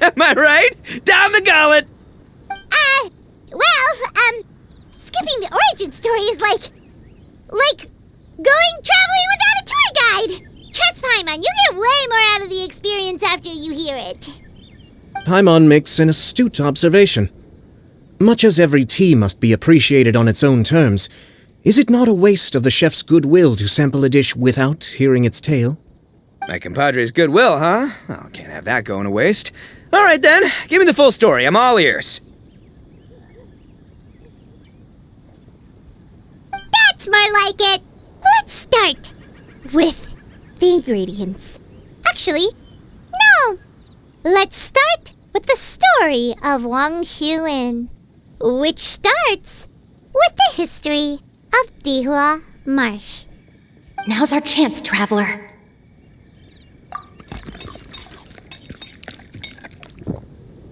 Am I right? Down the gullet! Skipping the origin story is like going traveling without a tour guide. Trust Paimon, you get way more out of the experience after you hear it. Paimon makes an astute observation. Much as every tea must be appreciated on its own terms, Is it not a waste of the chef's goodwill to sample a dish without hearing its tale? My compadre's goodwill, huh? Well, can't have that going to waste. All right then, give me the full story. I'm all ears. That's more like it. Let's start with the ingredients. Actually, no. Let's start with the story of Wang Xuan, which starts with the history of Dihua Marsh. Now's our chance, traveler.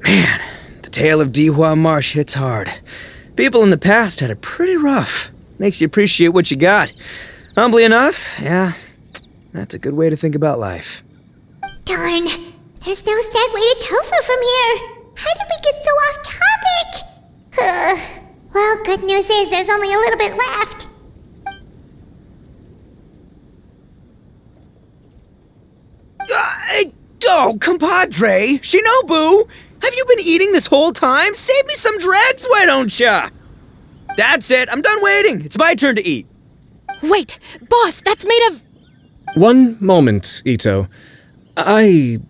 Man, the tale of Dihua Marsh hits hard. People in the past had it pretty rough. Makes you appreciate what you got. Humbly enough, yeah, that's a good way to think about life. Darn, there's no segue to tofu from here. How did we get so off topic? Well, good news is there's only a little bit left. Oh, compadre! Shinobu! Have you been eating this whole time? Save me some dregs, why don't ya? That's it, I'm done waiting. It's my turn to eat. Wait, boss, that's made of... One moment, Ito. I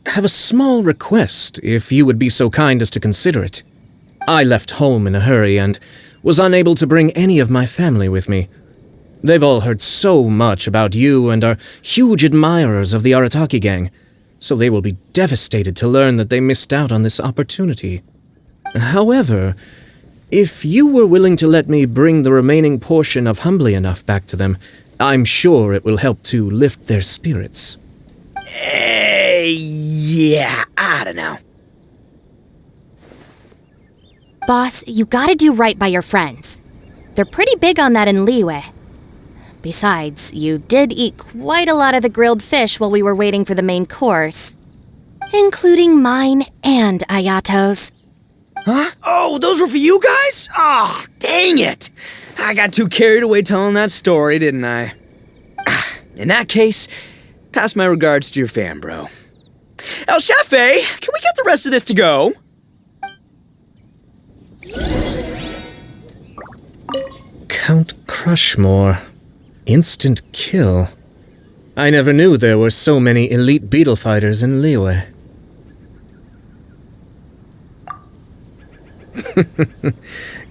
have a small request, if you would be so kind as to consider it. I left home in a hurry and was unable to bring any of my family with me. They've all heard so much about you and are huge admirers of the Arataki gang, so they will be devastated to learn that they missed out on this opportunity. However, if you were willing to let me bring the remaining portion of Humbly Enough back to them, I'm sure it will help to lift their spirits. Yeah, I don't know. Boss, you gotta do right by your friends. They're pretty big on that in Liyue. Besides, you did eat quite a lot of the grilled fish while we were waiting for the main course. Including mine and Ayato's. Huh? Oh, those were for you guys? Ah, dang it! I got too carried away telling that story, didn't I? In that case, pass my regards to your fan, bro. El Chefe, can we get the rest of this to go? Count Crushmore. Instant kill. I never knew there were so many elite beetle fighters in Liyue.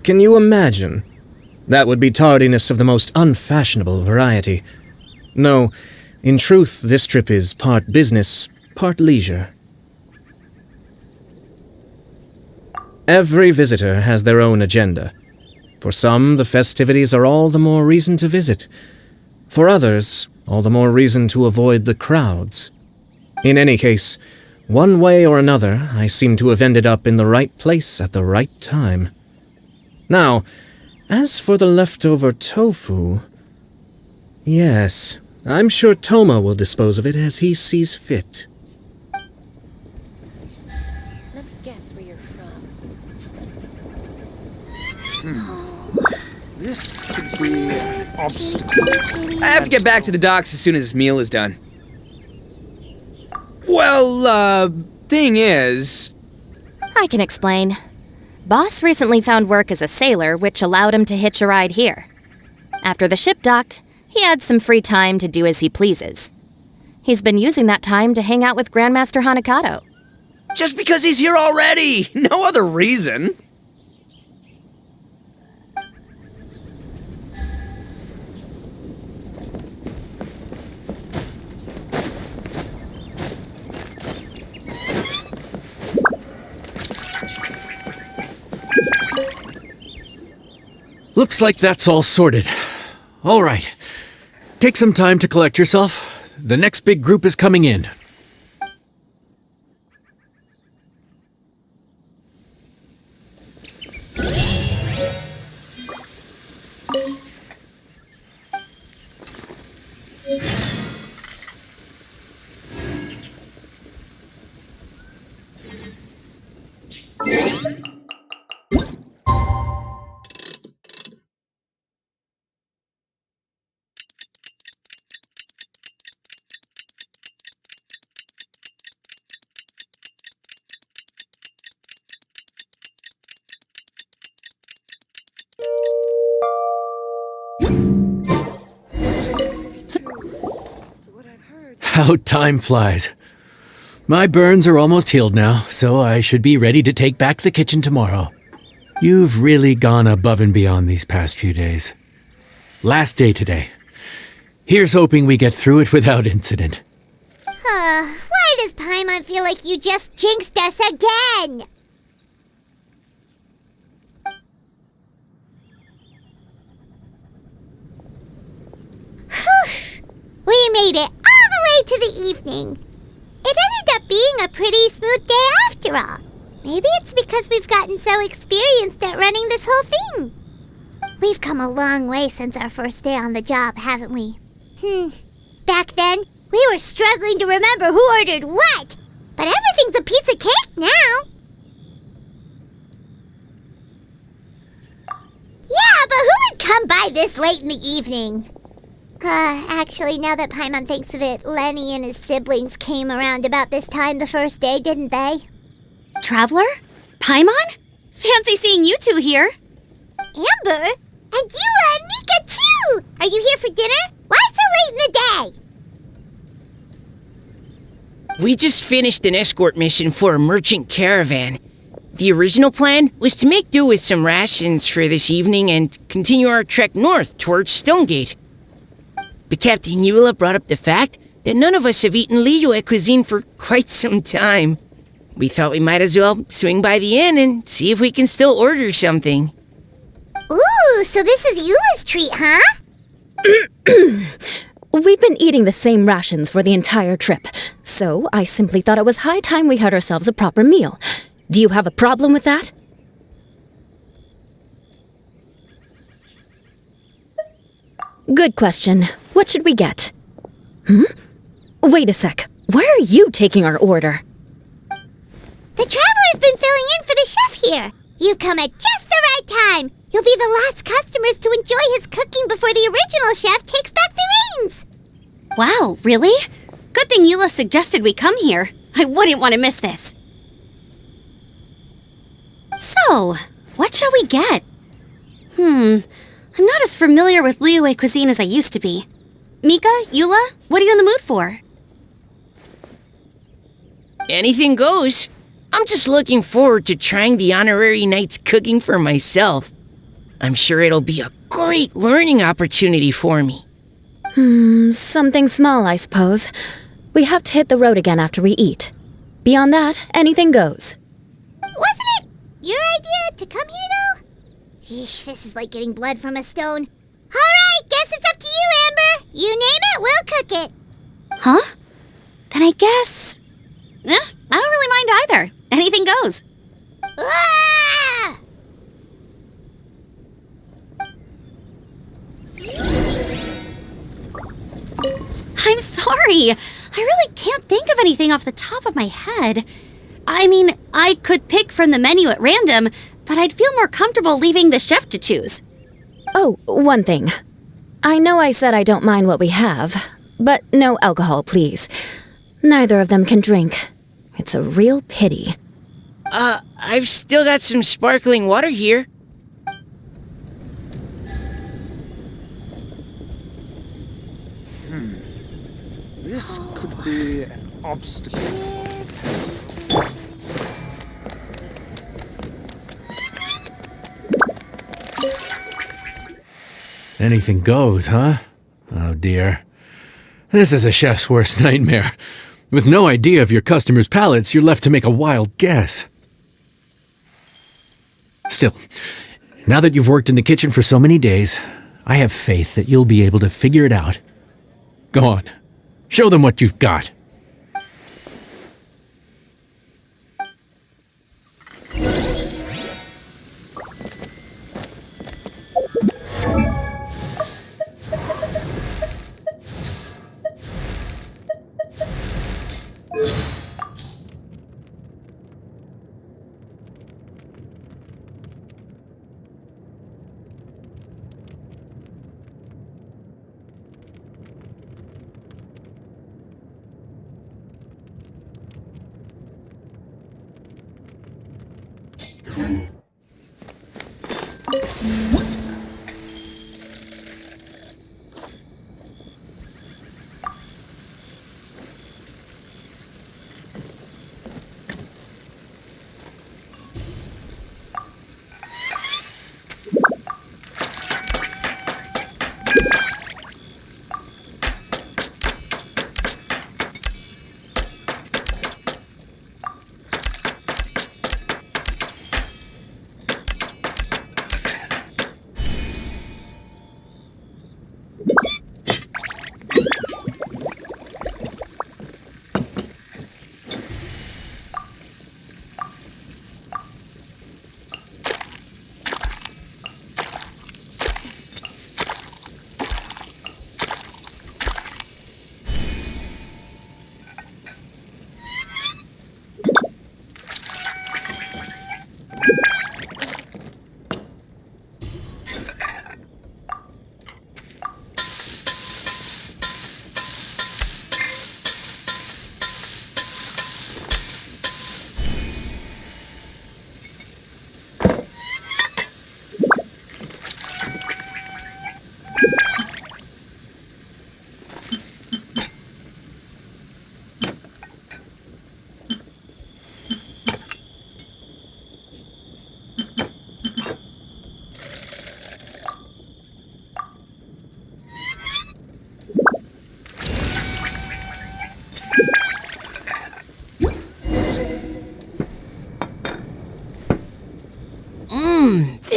Can you imagine? That would be tardiness of the most unfashionable variety. No, in truth, this trip is part business, part leisure. Every visitor has their own agenda. For some, the festivities are all the more reason to visit. For others, all the more reason to avoid the crowds. In any case, one way or another, I seem to have ended up in the right place at the right time. Now, as for the leftover tofu... Yes, I'm sure Toma will dispose of it as he sees fit. Let me guess where you're from. This could be an obstacle. I have to get back to the docks as soon as this meal is done. Well, thing is... I can explain. Boss recently found work as a sailor, which allowed him to hitch a ride here. After the ship docked, he had some free time to do as he pleases. He's been using that time to hang out with Grandmaster Hanakato. Just because he's here already! No other reason! Looks like that's all sorted. All right. Take some time to collect yourself. The next big group is coming in. How time flies. My burns are almost healed now, so I should be ready to take back the kitchen tomorrow. You've really gone above and beyond these past few days. Last day today. Here's hoping we get through it without incident. Why does Paimon feel like you just jinxed us again? We made it all the way to the evening. It ended up being a pretty smooth day after all. Maybe it's because we've gotten so experienced at running this whole thing. We've come a long way since our first day on the job, haven't we? Back then, we were struggling to remember who ordered what, but everything's a piece of cake now. Yeah, but who would come by this late in the evening? Actually, now that Paimon thinks of it, Lenny and his siblings came around about this time the first day, didn't they? Traveler? Paimon? Fancy seeing you two here. Amber? And Eula and Mika, too! Are you here for dinner? Why so late in the day? We just finished an escort mission for a merchant caravan. The original plan was to make do with some rations for this evening and continue our trek north towards Stonegate. But Captain Eula brought up the fact that none of us have eaten Liyue cuisine for quite some time. We thought we might as well swing by the inn and see if we can still order something. Ooh, so this is Eula's treat, huh? We've been eating the same rations for the entire trip, so I simply thought it was high time we had ourselves a proper meal. Do you have a problem with that? Good question. What should we get? Wait a sec. Where are you taking our order? The Traveler's been filling in for the chef here. You come at just the right time. You'll be the last customers to enjoy his cooking before the original chef takes back the reins. Wow, really? Good thing Eula suggested we come here. I wouldn't want to miss this. So, what shall we get? I'm not as familiar with Liyue cuisine as I used to be. Mika, Eula, what are you in the mood for? Anything goes. I'm just looking forward to trying the honorary knight's cooking for myself. I'm sure it'll be a great learning opportunity for me. Something small, I suppose. We have to hit the road again after we eat. Beyond that, anything goes. Wasn't it your idea to come here, though? Yeesh, this is like getting blood from a stone. All right, guess it's up to you, Amber. You name it, we'll cook it. Huh? Then I guess... I don't really mind either. Anything goes. Ah! I'm sorry. I really can't think of anything off the top of my head. I mean, I could pick from the menu at random, but I'd feel more comfortable leaving the chef to choose. Oh, one thing. I know I said I don't mind what we have, but no alcohol, please. Neither of them can drink. It's a real pity. I've still got some sparkling water here. This could be an obstacle. Anything goes, huh? Oh dear. This is a chef's worst nightmare. With no idea of your customers' palates, you're left to make a wild guess. Still, now that you've worked in the kitchen for so many days, I have faith that you'll be able to figure it out. Go on. Show them what you've got.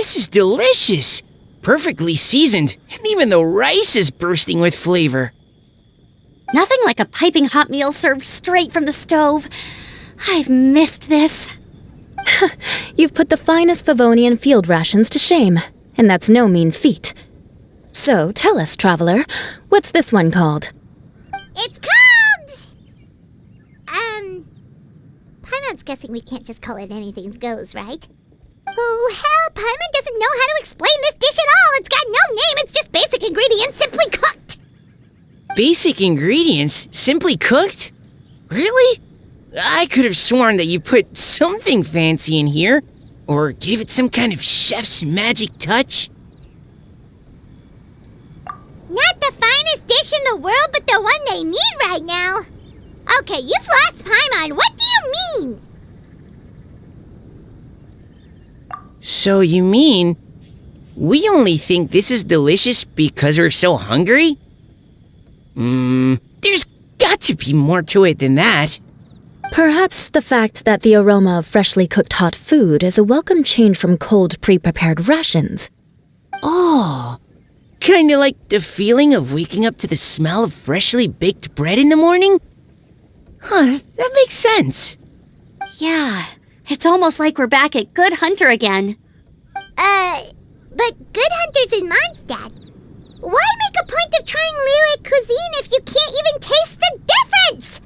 This is delicious! Perfectly seasoned, and even the rice is bursting with flavor. Nothing like a piping hot meal served straight from the stove. I've missed this. You've put the finest Favonian field rations to shame, and that's no mean feat. So, tell us, traveler, what's this one called? It's called... Paimon's guessing we can't just call it anything goes, right? Oh, hell, Paimon doesn't know how to explain this dish at all. It's got no name, it's just basic ingredients simply cooked. Basic ingredients? Simply cooked? Really? I could have sworn that you put something fancy in here, or gave it some kind of chef's magic touch. Not the finest dish in the world, but the one they need right now. Okay, you've lost Paimon. What do you mean? So you mean we only think this is delicious because we're so hungry? There's got to be more to it than that. Perhaps the fact that the aroma of freshly cooked hot food is a welcome change from cold pre-prepared rations. Oh, kinda like the feeling of waking up to the smell of freshly baked bread in the morning? Huh, that makes sense. Yeah, it's almost like we're back at Good Hunter again. But Good Hunter's in Mondstadt. Why make a point of trying Liyue cuisine if you can't even taste the difference?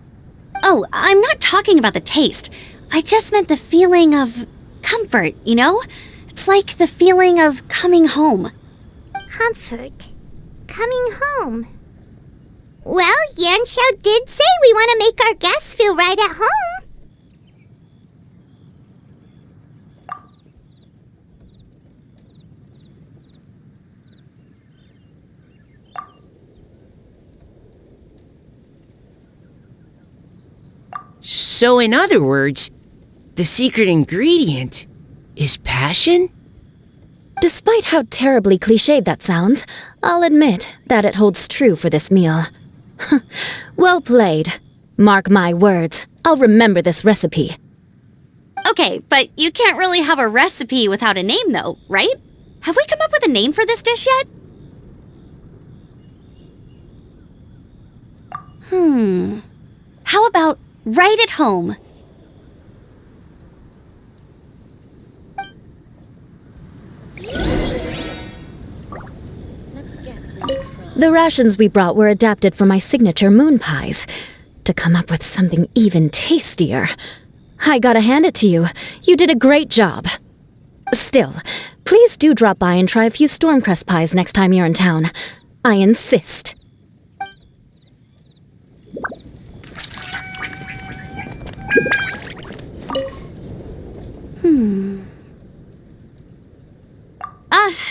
Oh, I'm not talking about the taste. I just meant the feeling of comfort, you know? It's like the feeling of coming home. Comfort. Coming home. Well, Yanxiao did say we want to make our guests feel right at home. So in other words, the secret ingredient is passion? Despite how terribly cliched that sounds, I'll admit that it holds true for this meal. Well played. Mark my words, I'll remember this recipe. Okay, but you can't really have a recipe without a name though, right? Have we come up with a name for this dish yet? How about right at home? The rations we brought were adapted for my signature moon pies. To come up with something even tastier. I gotta hand it to you. You did a great job. Still, please do drop by and try a few Stormcrest pies next time you're in town. I insist.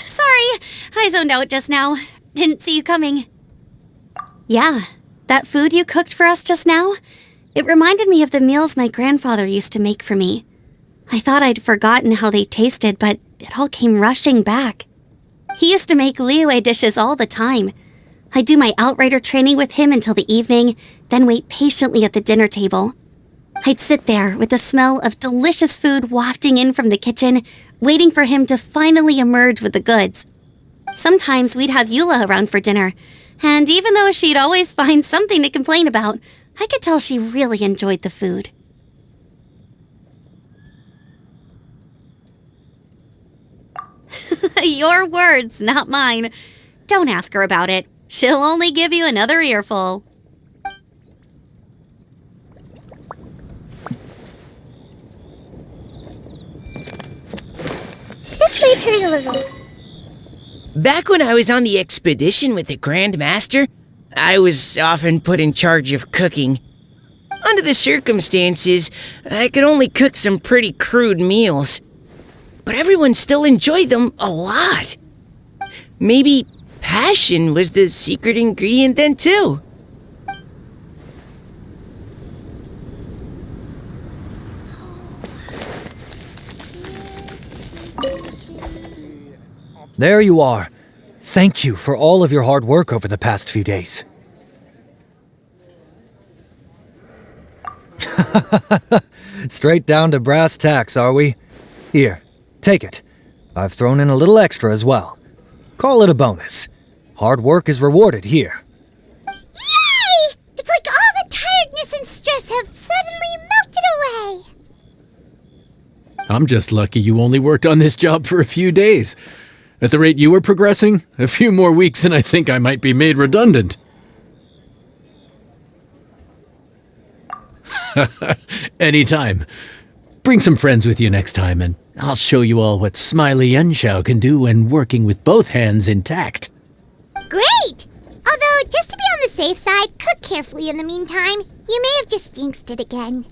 Sorry. I zoned out just now. Didn't see you coming. Yeah, that food you cooked for us just now, it reminded me of the meals my grandfather used to make for me. I thought I'd forgotten how they tasted, but it all came rushing back. He used to make Liyue dishes all the time. I'd do my outrider training with him until the evening, then wait patiently at the dinner table. I'd sit there with the smell of delicious food wafting in from the kitchen, waiting for him to finally emerge with the goods. Sometimes we'd have Eula around for dinner, and even though she'd always find something to complain about, I could tell she really enjoyed the food. Your words, not mine. Don't ask her about it. She'll only give you another earful. This way, Perilo. Back when I was on the expedition with the Grand Master, I was often put in charge of cooking. Under the circumstances, I could only cook some pretty crude meals. But everyone still enjoyed them a lot. Maybe passion was the secret ingredient then too. There you are. Thank you for all of your hard work over the past few days. Straight down to brass tacks, are we? Here, take it. I've thrown in a little extra as well. Call it a bonus. Hard work is rewarded here. Yay! It's like all the tiredness and stress have suddenly melted away. I'm just lucky you only worked on this job for a few days. At the rate you were progressing, a few more weeks and I think I might be made redundant. Anytime. Bring some friends with you next time, and I'll show you all what Smiley Yenshao can do when working with both hands intact. Great! Although, just to be on the safe side, cook carefully in the meantime. You may have just jinxed it again.